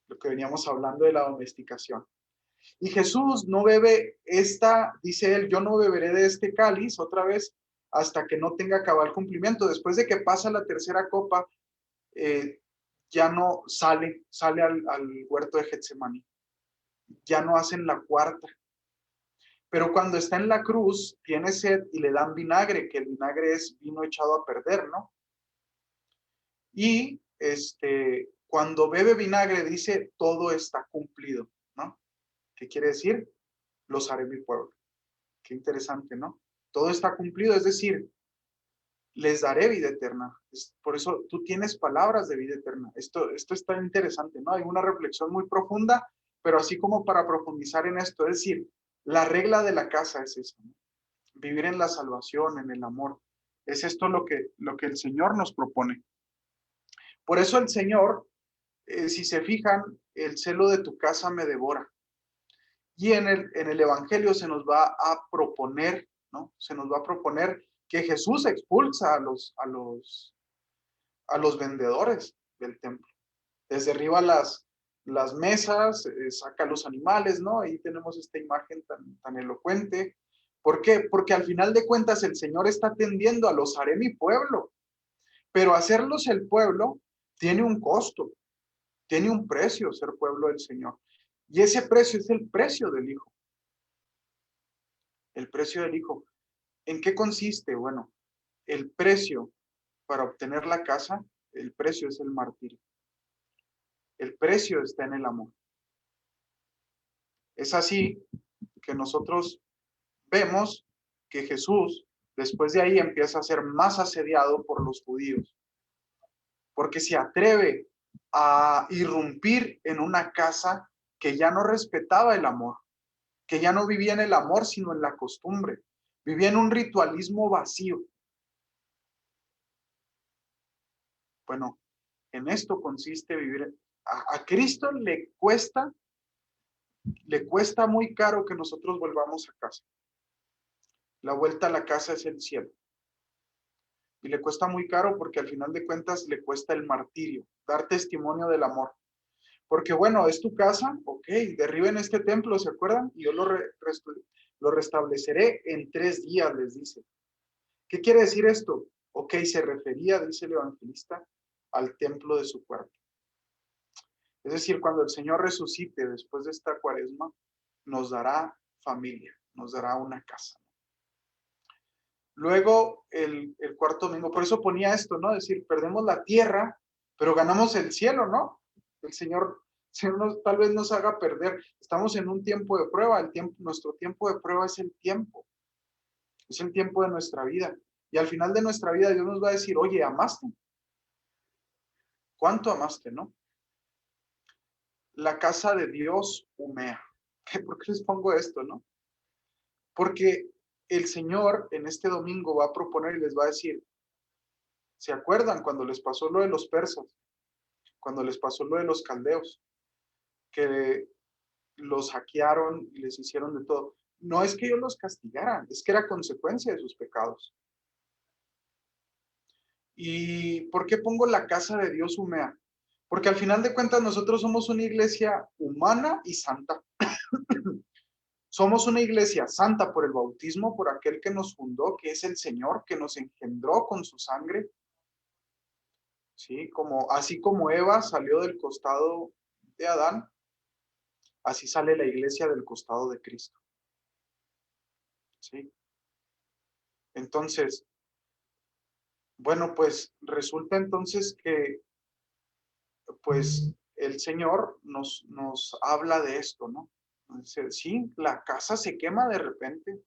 Speaker 2: Lo que veníamos hablando de la domesticación. Y Jesús no bebe dice él, yo no beberé de este cáliz otra vez hasta que no tenga cabal cumplimiento. Después de que pasa la tercera copa, ya no sale al huerto de Getsemaní. Ya no hacen la cuarta. Pero cuando está en la cruz, tiene sed y le dan vinagre, que el vinagre es vino echado a perder, ¿no? Y cuando bebe vinagre dice, todo está cumplido, ¿no? ¿Qué quiere decir? Los haré mi pueblo. Qué interesante, ¿no? Todo está cumplido, es decir, les daré vida eterna. Por eso tú tienes palabras de vida eterna. Esto está interesante, ¿no? Hay una reflexión muy profunda, pero así como para profundizar en esto, es decir, la regla de la casa es eso, ¿no? Vivir en la salvación, en el amor. Es esto lo que el Señor nos propone. Por eso el Señor, si se fijan, el celo de tu casa me devora. Y en el Evangelio se nos va a proponer, ¿no? Se nos va a proponer que Jesús expulsa a los vendedores del templo. Les derriba las mesas, saca los animales, ¿no? Ahí tenemos esta imagen tan elocuente. ¿Por qué? Porque al final de cuentas el Señor está atendiendo a los haré mi pueblo, pero hacerlos el pueblo tiene un costo, tiene un precio ser pueblo del Señor. Y ese precio es el precio del Hijo. El precio del Hijo. ¿En qué consiste? Bueno, el precio para obtener la casa, el precio es el martirio. El precio está en el amor. Es así que nosotros vemos que Jesús, después de ahí, empieza a ser más asediado por los judíos, porque se atreve a irrumpir en una casa que ya no respetaba el amor, que ya no vivía en el amor, sino en la costumbre. Vivía en un ritualismo vacío. Bueno, en esto consiste vivir. A Cristo le cuesta muy caro que nosotros volvamos a casa. La vuelta a la casa es el cielo. Y le cuesta muy caro porque al final de cuentas le cuesta el martirio, dar testimonio del amor. Porque bueno, es tu casa, ok, derriben este templo, ¿se acuerdan? Y yo lo restableceré en 3 días, les dice. ¿Qué quiere decir esto? Ok, se refería, dice el evangelista, al templo de su cuerpo. Es decir, cuando el Señor resucite después de esta cuaresma, nos dará familia, nos dará una casa. Luego, el cuarto domingo, por eso ponía esto, ¿no? Es decir, perdemos la tierra, pero ganamos el cielo, ¿no? El Señor tal vez nos haga perder. Estamos en un tiempo de prueba, nuestro tiempo de prueba es el tiempo de nuestra vida. Y al final de nuestra vida Dios nos va a decir, oye, ¿amaste? ¿Cuánto amaste, no? La casa de Dios humea. ¿Por qué les pongo esto, no? Porque el Señor en este domingo va a proponer y les va a decir, ¿se acuerdan cuando les pasó lo de los persas? Cuando les pasó lo de los caldeos, que los hackearon y les hicieron de todo. No es que ellos los castigaran, es que era consecuencia de sus pecados. ¿Y por qué pongo la casa de Dios humea? Porque al final de cuentas nosotros somos una iglesia humana y santa. Somos una iglesia santa por el bautismo, por aquel que nos fundó, que es el Señor, que nos engendró con su sangre. ¿Sí? Así como Eva salió del costado de Adán, así sale la iglesia del costado de Cristo. ¿Sí? Entonces, bueno, pues resulta entonces que pues el Señor nos habla de esto, ¿no? Dice, sí, la casa se quema de repente.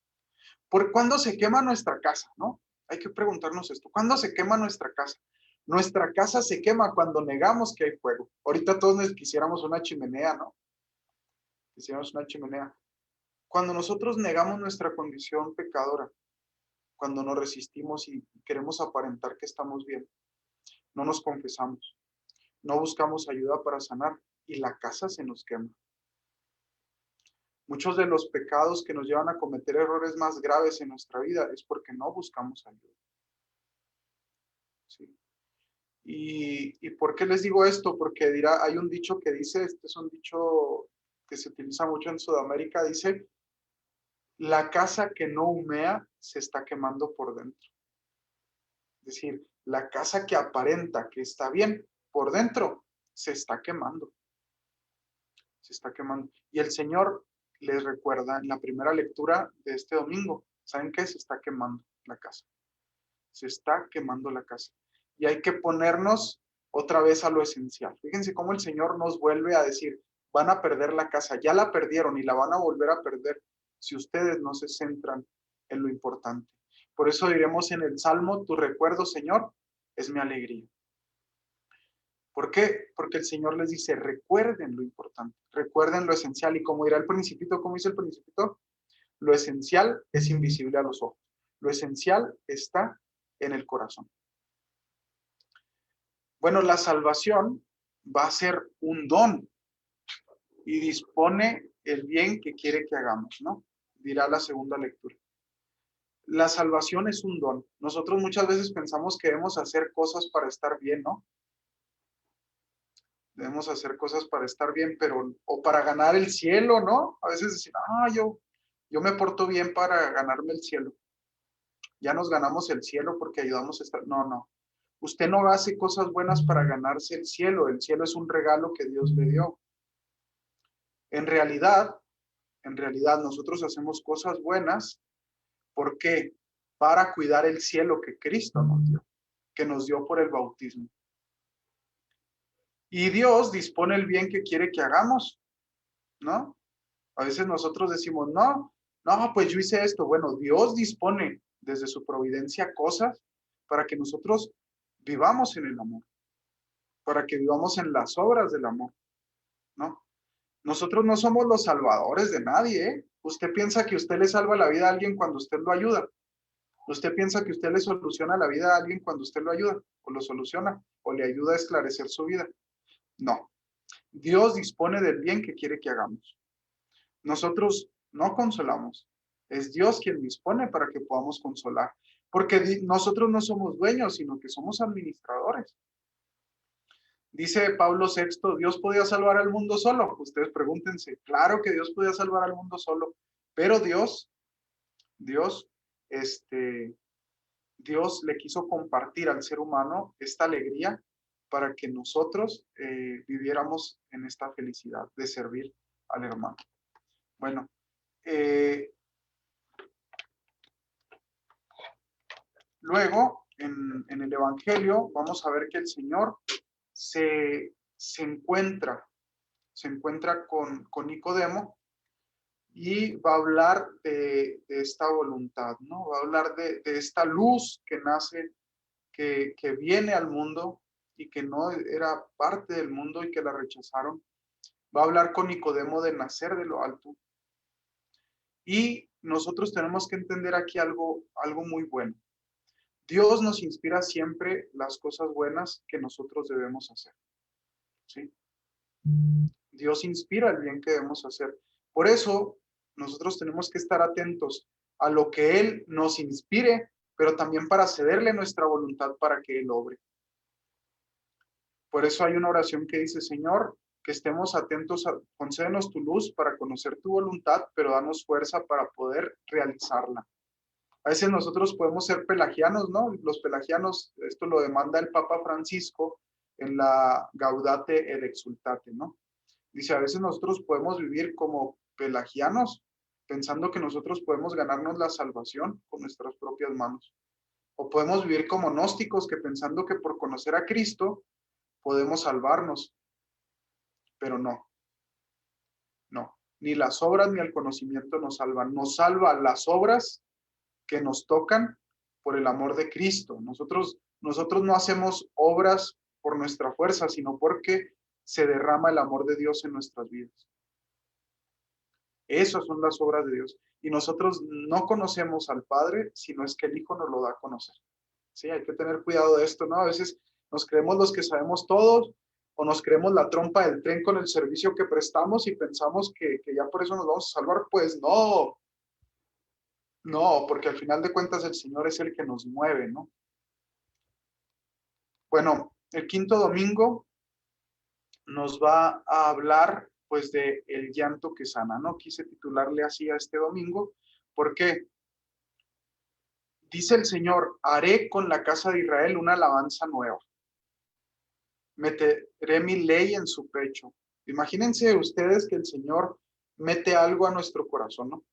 Speaker 2: ¿Por cuándo se quema nuestra casa, no? Hay que preguntarnos esto. ¿Cuándo se quema nuestra casa? Nuestra casa se quema cuando negamos que hay fuego. Ahorita todos quisiéramos una chimenea, ¿no? Quisiéramos una chimenea. Cuando nosotros negamos nuestra condición pecadora, cuando nos resistimos y queremos aparentar que estamos bien, no nos confesamos, no buscamos ayuda para sanar y la casa se nos quema. Muchos de los pecados que nos llevan a cometer errores más graves en nuestra vida es porque no buscamos ayuda. ¿Sí? ¿Y por qué les digo esto? Porque hay un dicho que dice, este es un dicho que se utiliza mucho en Sudamérica, dice, la casa que no humea se está quemando por dentro. Es decir, la casa que aparenta que está bien por dentro se está quemando. Se está quemando. Y el Señor les recuerda en la primera lectura de este domingo, ¿saben qué? Se está quemando la casa. Se está quemando la casa. Y hay que ponernos otra vez a lo esencial. Fíjense cómo el Señor nos vuelve a decir, van a perder la casa, ya la perdieron y la van a volver a perder si ustedes no se centran en lo importante. Por eso diremos en el Salmo, tu recuerdo, Señor, es mi alegría. ¿Por qué? Porque el Señor les dice, recuerden lo importante, recuerden lo esencial. Y como dirá el Principito, ¿cómo dice el Principito? Lo esencial es invisible a los ojos. Lo esencial está en el corazón. Bueno, la salvación va a ser un don y dispone el bien que quiere que hagamos, ¿no? Dirá la segunda lectura. La salvación es un don. Nosotros muchas veces pensamos que debemos hacer cosas para estar bien, ¿no? Debemos hacer cosas para estar bien, pero, o para ganar el cielo, ¿no? A veces decir, yo yo me porto bien para ganarme el cielo. Ya nos ganamos el cielo porque ayudamos a estar. No, no. Usted no hace cosas buenas para ganarse el cielo. El cielo es un regalo que Dios le dio. En realidad, nosotros hacemos cosas buenas. ¿Por qué? Para cuidar el cielo que Cristo nos dio, que nos dio por el bautismo. Y Dios dispone el bien que quiere que hagamos, ¿no? A veces nosotros decimos, no, pues yo hice esto. Bueno, Dios dispone desde su providencia cosas para que nosotros vivamos en el amor, para que vivamos en las obras del amor, ¿no? Nosotros no somos los salvadores de nadie, ¿eh? Usted piensa que usted le salva la vida a alguien cuando usted lo ayuda. Usted piensa que usted le soluciona la vida a alguien cuando usted lo ayuda, o lo soluciona, o le ayuda a esclarecer su vida. No. Dios dispone del bien que quiere que hagamos. Nosotros no consolamos. Es Dios quien dispone para que podamos consolar. Porque nosotros no somos dueños, sino que somos administradores. Dice Pablo VI, ¿Dios podía salvar al mundo solo? Ustedes pregúntense. Claro que Dios podía salvar al mundo solo. Pero Dios le quiso compartir al ser humano esta alegría para que nosotros viviéramos en esta felicidad de servir al hermano. Bueno, luego en el Evangelio vamos a ver que el Señor se encuentra con Nicodemo y va a hablar de esta voluntad, ¿no? Va a hablar de esta luz que nace, que viene al mundo y que no era parte del mundo y que la rechazaron. Va a hablar con Nicodemo de nacer de lo alto. Y nosotros tenemos que entender aquí algo muy bueno. Dios nos inspira siempre las cosas buenas que nosotros debemos hacer, ¿sí? Dios inspira el bien que debemos hacer. Por eso, nosotros tenemos que estar atentos a lo que Él nos inspire, pero también para cederle nuestra voluntad para que Él obre. Por eso hay una oración que dice, Señor, que estemos atentos, concédenos tu luz para conocer tu voluntad, pero danos fuerza para poder realizarla. A veces nosotros podemos ser pelagianos, ¿no? Los pelagianos, esto lo demanda el Papa Francisco en la Gaudate et Exsultate, ¿no? Dice, a veces nosotros podemos vivir como pelagianos, pensando que nosotros podemos ganarnos la salvación con nuestras propias manos. O podemos vivir como gnósticos, que pensando que por conocer a Cristo podemos salvarnos. Pero no. Ni las obras ni el conocimiento nos salvan. Nos salvan las obras que nos tocan por el amor de Cristo. Nosotros no hacemos obras por nuestra fuerza, sino porque se derrama el amor de Dios en nuestras vidas. Esas son las obras de Dios. Y nosotros no conocemos al Padre, sino es que el Hijo nos lo da a conocer. Sí, hay que tener cuidado de esto, ¿no? A veces nos creemos los que sabemos todos, o nos creemos la trompa del tren con el servicio que prestamos y pensamos que ya por eso nos vamos a salvar. Pues no, porque al final de cuentas el Señor es el que nos mueve, ¿no? Bueno, el quinto domingo nos va a hablar pues de el llanto que sana, ¿no? Quise titularle así a este domingo, porque dice el Señor, haré con la casa de Israel una alabanza nueva. Meteré mi ley en su pecho. Imagínense ustedes que el Señor mete algo a nuestro corazón, ¿no?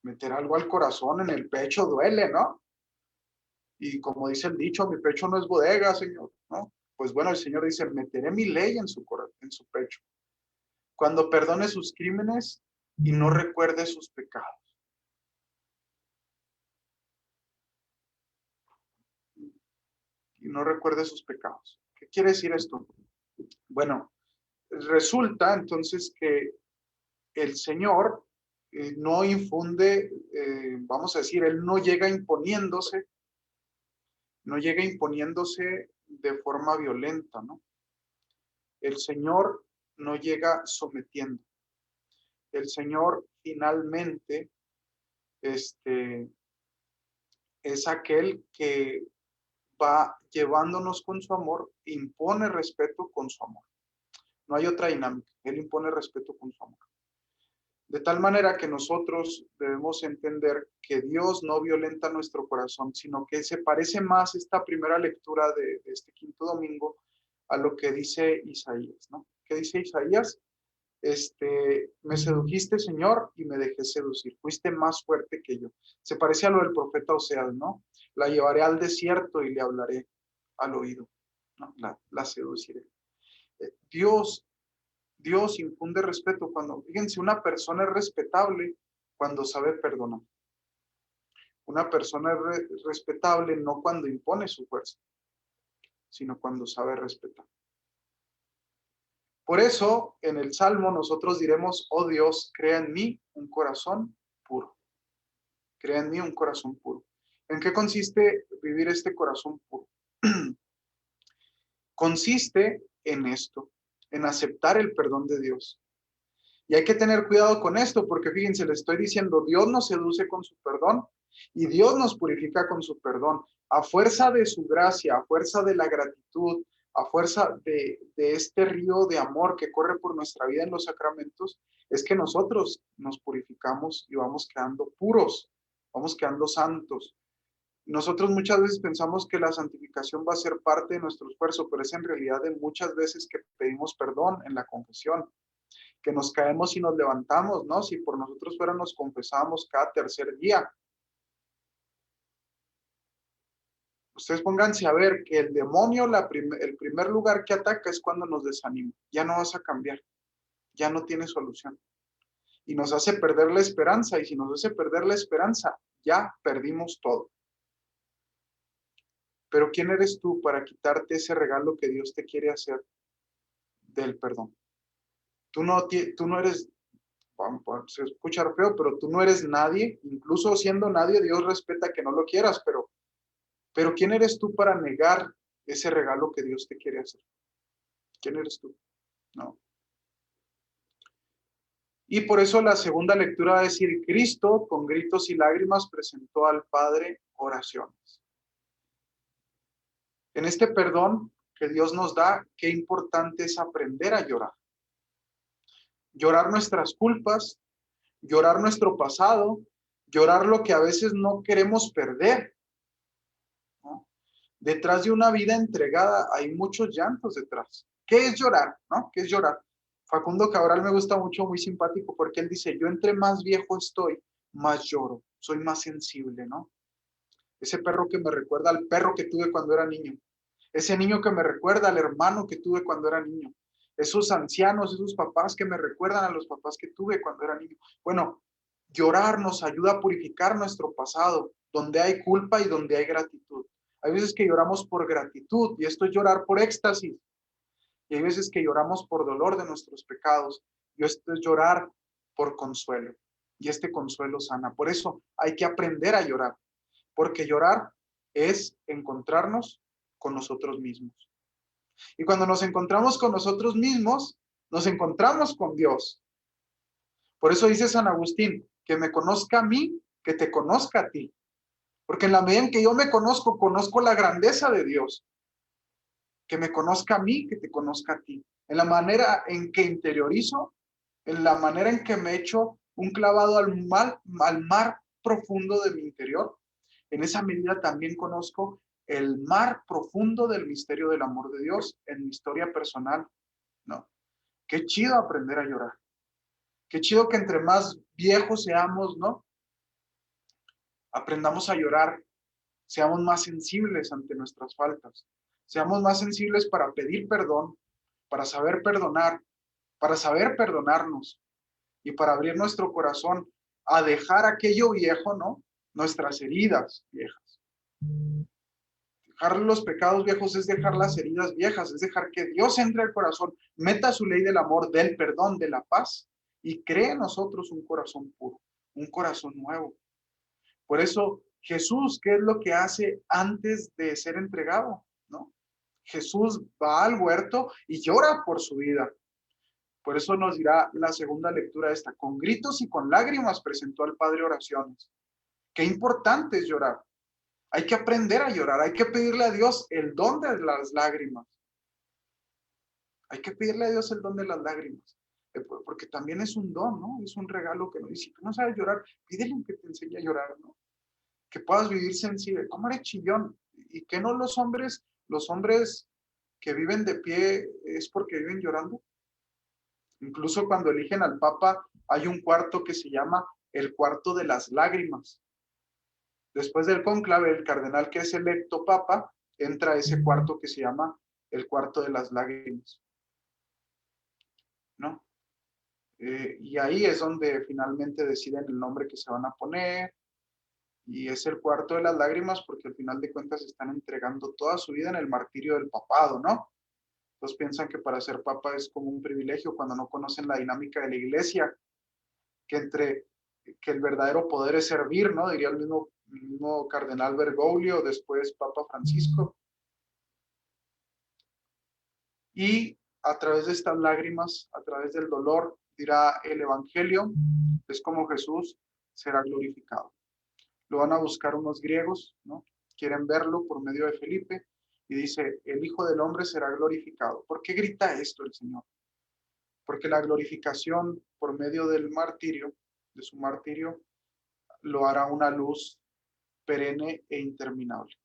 Speaker 2: Meter algo al corazón en el pecho duele, ¿no? Y como dice el dicho, mi pecho no es bodega, Señor, ¿no? Pues bueno, el Señor dice, meteré mi ley en su pecho. Cuando perdone sus crímenes y no recuerde sus pecados. Y no recuerde sus pecados. ¿Qué quiere decir esto? Bueno, resulta entonces que el Señor no infunde, vamos a decir, Él no llega imponiéndose de forma violenta, ¿no? El Señor no llega sometiendo. El Señor finalmente es aquel que va llevándonos con su amor, impone respeto con su amor. No hay otra dinámica. Él impone respeto con su amor. De tal manera que nosotros debemos entender que Dios no violenta nuestro corazón, sino que se parece más esta primera lectura de este quinto domingo a lo que dice Isaías, ¿no? ¿Qué dice Isaías? Me sedujiste, Señor, y me dejé seducir. Fuiste más fuerte que yo. Se parece a lo del profeta Oseas, ¿no? La llevaré al desierto y le hablaré al oído, ¿no? La seduciré. Dios infunde respeto cuando, fíjense, una persona es respetable cuando sabe perdonar. Una persona es respetable no cuando impone su fuerza, sino cuando sabe respetar. Por eso, en el Salmo nosotros diremos, oh Dios, crea en mí un corazón puro. Crea en mí un corazón puro. ¿En qué consiste vivir este corazón puro? Consiste en esto, en aceptar el perdón de Dios. Y hay que tener cuidado con esto, porque fíjense, le estoy diciendo, Dios nos seduce con su perdón y Dios nos purifica con su perdón. A fuerza de su gracia, a fuerza de la gratitud, a fuerza de este río de amor que corre por nuestra vida en los sacramentos, es que nosotros nos purificamos y vamos quedando puros, vamos quedando santos. Nosotros muchas veces pensamos que la santificación va a ser parte de nuestro esfuerzo, pero es en realidad de muchas veces que pedimos perdón en la confesión, que nos caemos y nos levantamos, ¿no? Si por nosotros fuera, nos confesamos cada tercer día. Ustedes pónganse a ver que el demonio, el primer lugar que ataca es cuando nos desanima. Ya no vas a cambiar, ya no tiene solución. Y nos hace perder la esperanza, y si nos hace perder la esperanza, ya perdimos todo. Pero ¿quién eres tú para quitarte ese regalo que Dios te quiere hacer del perdón? Tú no eres, se escucha feo, pero tú no eres nadie. Incluso siendo nadie, Dios respeta que no lo quieras, pero ¿quién eres tú para negar ese regalo que Dios te quiere hacer? ¿Quién eres tú? No. Y por eso la segunda lectura va a decir, Cristo con gritos y lágrimas presentó al Padre oraciones. En este perdón que Dios nos da, qué importante es aprender a llorar. Llorar nuestras culpas, llorar nuestro pasado, llorar lo que a veces no queremos perder, ¿no? Detrás de una vida entregada hay muchos llantos detrás. ¿Qué es llorar? ¿No? ¿Qué es llorar? Facundo Cabral me gusta mucho, muy simpático, porque él dice, yo entre más viejo estoy, más lloro, soy más sensible, ¿no? Ese perro que me recuerda al perro que tuve cuando era niño. Ese niño que me recuerda al hermano que tuve cuando era niño. Esos ancianos, esos papás que me recuerdan a los papás que tuve cuando era niño. Bueno, llorar nos ayuda a purificar nuestro pasado, donde hay culpa y donde hay gratitud. Hay veces que lloramos por gratitud y esto es llorar por éxtasis. Y hay veces que lloramos por dolor de nuestros pecados y esto es llorar por consuelo. Y este consuelo sana. Por eso hay que aprender a llorar, porque llorar es encontrarnos con nosotros mismos. Y cuando nos encontramos con nosotros mismos, nos encontramos con Dios. Por eso dice San Agustín, que me conozca a mí, que te conozca a ti. Porque en la medida en que yo me conozco, conozco la grandeza de Dios. Que me conozca a mí, que te conozca a ti. En la manera en que interiorizo, en la manera en que me echo un clavado al mar profundo de mi interior, en esa medida también conozco el mar profundo del misterio del amor de Dios en mi historia personal. No. Qué chido aprender a llorar. Qué chido que entre más viejos seamos, ¿no? Aprendamos a llorar, seamos más sensibles ante nuestras faltas, seamos más sensibles para pedir perdón, para saber perdonar, para saber perdonarnos y para abrir nuestro corazón a dejar aquello viejo, ¿no? Nuestras heridas viejas. Dejar los pecados viejos es dejar las heridas viejas, es dejar que Dios entre al corazón, meta su ley del amor, del perdón, de la paz y cree en nosotros un corazón puro, un corazón nuevo. Por eso Jesús, ¿qué es lo que hace antes de ser entregado? ¿No? Jesús va al huerto y llora por su vida. Por eso nos dirá la segunda lectura esta, con gritos y con lágrimas presentó al Padre oraciones. Qué importante es llorar. Hay que aprender a llorar, hay que pedirle a Dios el don de las lágrimas. Hay que pedirle a Dios el don de las lágrimas. porque también es un don, ¿no? Es un regalo que, y si tú no sabes llorar, pídele que te enseñe a llorar, ¿no? Que puedas vivir sensible. ¿Cómo eres chillón? ¿Y que no los hombres que viven de pie es porque viven llorando? Incluso cuando eligen al Papa, hay un cuarto que se llama el cuarto de las lágrimas. Después del cónclave, el cardenal que es electo Papa entra a ese cuarto que se llama el cuarto de las lágrimas, ¿no? Y ahí es donde finalmente deciden el nombre que se van a poner, y es el cuarto de las lágrimas porque al final de cuentas están entregando toda su vida en el martirio del papado, ¿no? Entonces piensan que para ser papa es como un privilegio cuando no conocen la dinámica de la iglesia, que el verdadero poder es servir, ¿no? Diría el mismo cardenal Bergoglio, después Papa Francisco. Y a través de estas lágrimas, a través del dolor, dirá el Evangelio, es como Jesús será glorificado. Lo van a buscar unos griegos, ¿no? Quieren verlo por medio de Felipe y dice, el Hijo del Hombre será glorificado. ¿Por qué grita esto el Señor? Porque la glorificación por medio del martirio, de su martirio, lo hará una luz perenne e interminable.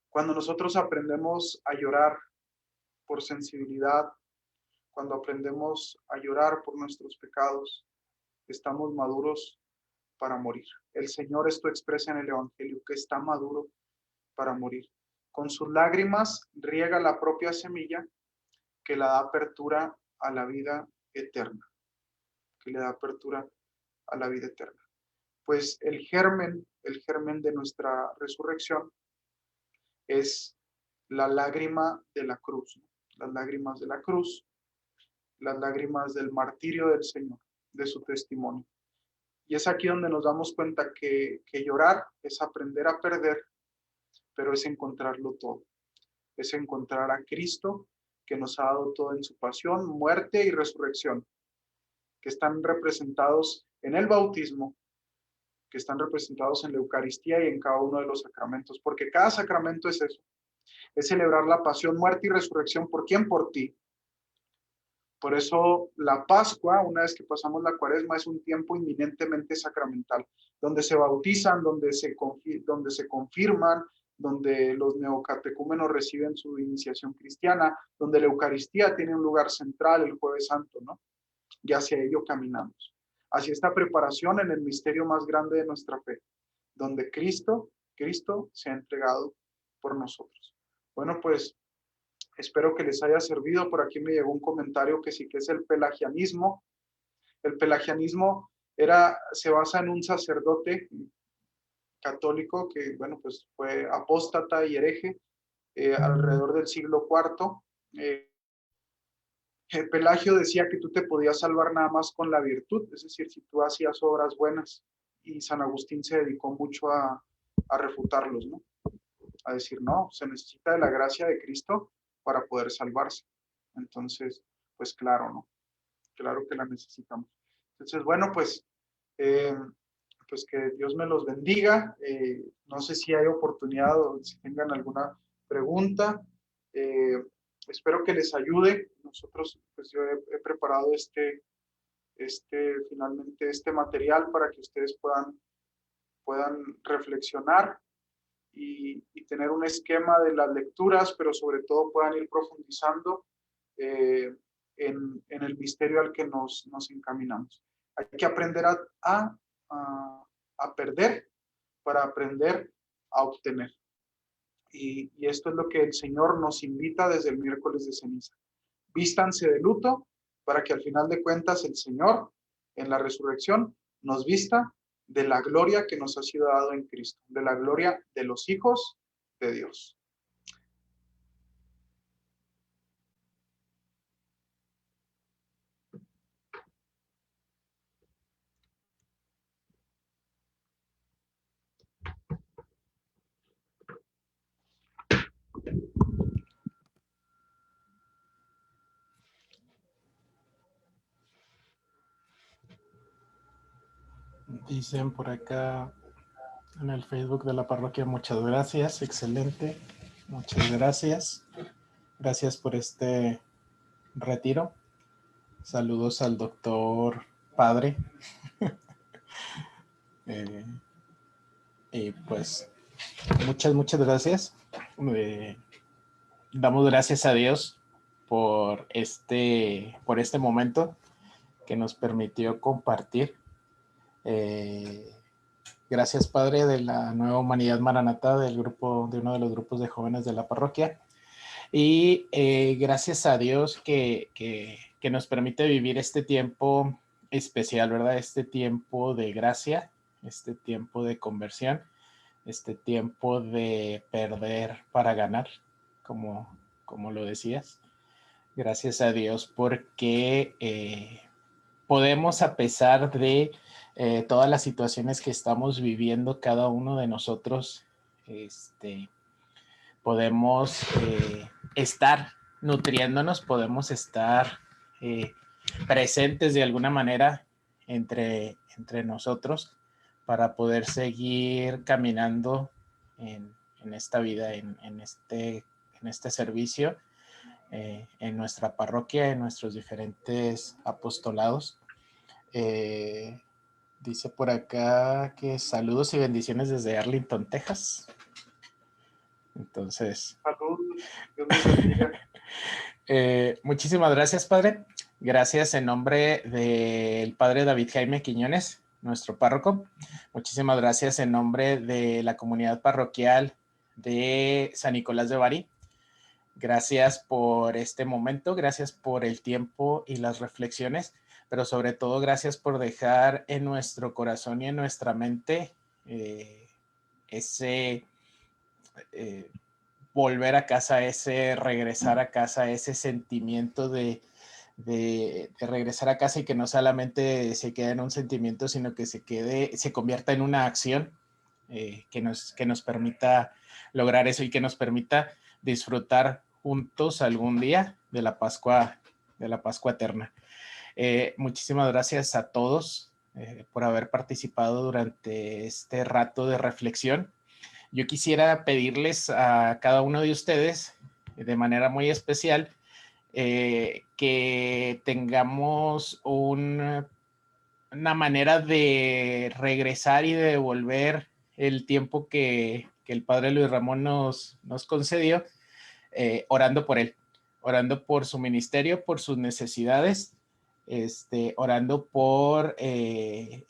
Speaker 2: Cuando nosotros aprendemos a llorar por sensibilidad, cuando aprendemos a llorar por nuestros pecados, estamos maduros para morir. El Señor esto expresa en el Evangelio, que está maduro para morir. Con sus lágrimas riega la propia semilla que le da apertura a la vida eterna, que le da apertura a la vida eterna. Pues el germen de nuestra resurrección es la lágrima de la cruz, ¿no? Las lágrimas de la cruz, las lágrimas del martirio del Señor, de su testimonio. Y es aquí donde nos damos cuenta que llorar es aprender a perder, pero es encontrarlo todo. Es encontrar a Cristo que nos ha dado todo en su pasión, muerte y resurrección, que están representados en el bautismo, que están representados en la Eucaristía y en cada uno de los sacramentos, porque cada sacramento es eso, es celebrar la pasión, muerte y resurrección. ¿Por quién? Por ti. Por eso la Pascua, una vez que pasamos la Cuaresma, es un tiempo inminentemente sacramental, donde se bautizan, donde se confirman, donde los neocatecúmenos reciben su iniciación cristiana, donde la Eucaristía tiene un lugar central el Jueves Santo, ¿no? Y hacia ello caminamos. Hacia esta preparación en el misterio más grande de nuestra fe, donde Cristo se ha entregado por nosotros. Bueno, pues espero que les haya servido. Por aquí me llegó un comentario que sí que es el pelagianismo. El pelagianismo se basa en un sacerdote católico que, bueno, pues fue apóstata y hereje alrededor del siglo IV. Pelagio decía que tú te podías salvar nada más con la virtud, es decir, si tú hacías obras buenas. Y San Agustín se dedicó mucho a refutarlos, ¿no? A decir, no, se necesita de la gracia de Cristo para poder salvarse. Entonces, pues claro, ¿no? Claro que la necesitamos. Entonces, bueno, pues que Dios me los bendiga. No sé si hay oportunidad o si tengan alguna pregunta. Espero que les ayude. Nosotros, pues yo he preparado finalmente este material para que ustedes puedan reflexionar y tener un esquema de las lecturas, pero sobre todo puedan ir profundizando en el misterio al que nos encaminamos. Hay que aprender a perder para aprender a obtener. Y esto es lo que el Señor nos invita desde el miércoles de ceniza. Vístanse de luto para que al final de cuentas el Señor en la resurrección nos vista de la gloria que nos ha sido dado en Cristo, de la gloria de los hijos de Dios.
Speaker 1: Dicen por acá en el Facebook de la parroquia, muchas gracias, excelente, muchas gracias. Gracias por este retiro. Saludos al doctor Padre. Y pues muchas gracias. Damos gracias a Dios por este momento que nos permitió compartir. Gracias, Padre, de la Nueva Humanidad Maranatá, de uno de los grupos de jóvenes de la parroquia. Y gracias a Dios que nos permite vivir este tiempo especial, ¿verdad? Este tiempo de gracia, este tiempo de conversión, este tiempo de perder para ganar, como lo decías. Gracias a Dios porque podemos, a pesar de todas las situaciones que estamos viviendo cada uno de nosotros, podemos estar nutriéndonos, podemos estar presentes de alguna manera entre nosotros para poder seguir caminando en esta vida, en este servicio, en nuestra parroquia, en nuestros diferentes apostolados. Dice por acá que saludos y bendiciones desde Arlington, Texas. Entonces,
Speaker 2: Saludos, Dios nos bendiga.
Speaker 1: Muchísimas gracias, Padre. Gracias en nombre del Padre David Jaime Quiñones, nuestro párroco. Muchísimas gracias en nombre de la comunidad parroquial de San Nicolás de Bari. Gracias por este momento, gracias por el tiempo y las reflexiones, pero sobre todo gracias por dejar en nuestro corazón y en nuestra mente ese volver a casa, ese regresar a casa, ese sentimiento de regresar a casa y que no solamente se quede en un sentimiento, sino que se convierta en una acción que nos permita lograr eso y que nos permita disfrutar juntos algún día de la Pascua eterna. Muchísimas gracias a todos por haber participado durante este rato de reflexión. Yo quisiera pedirles a cada uno de ustedes, de manera muy especial, que tengamos una manera de regresar y de devolver el tiempo que el Padre Luis Ramón nos concedió, orando por él, orando por su ministerio, por sus necesidades, orando por el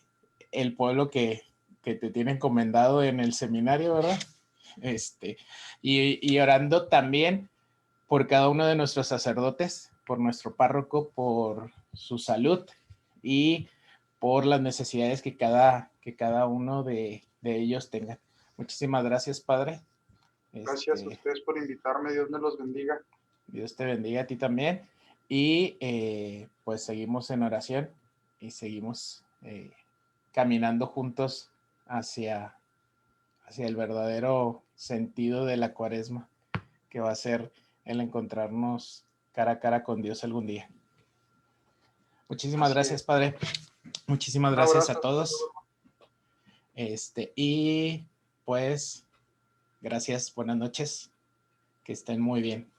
Speaker 1: pueblo que te tiene encomendado en el seminario, ¿verdad? Y orando también por cada uno de nuestros sacerdotes, por nuestro párroco, por su salud y por las necesidades que cada uno de ellos tenga. Muchísimas gracias, Padre.
Speaker 2: Gracias a ustedes por invitarme, Dios me los bendiga.
Speaker 1: Dios te bendiga a ti también. Y pues seguimos en oración y seguimos caminando juntos hacia el verdadero sentido de la Cuaresma, que va a ser el encontrarnos cara a cara con Dios algún día. Muchísimas gracias, Padre. Muchísimas gracias a todos. Y pues, gracias, buenas noches, que estén muy bien.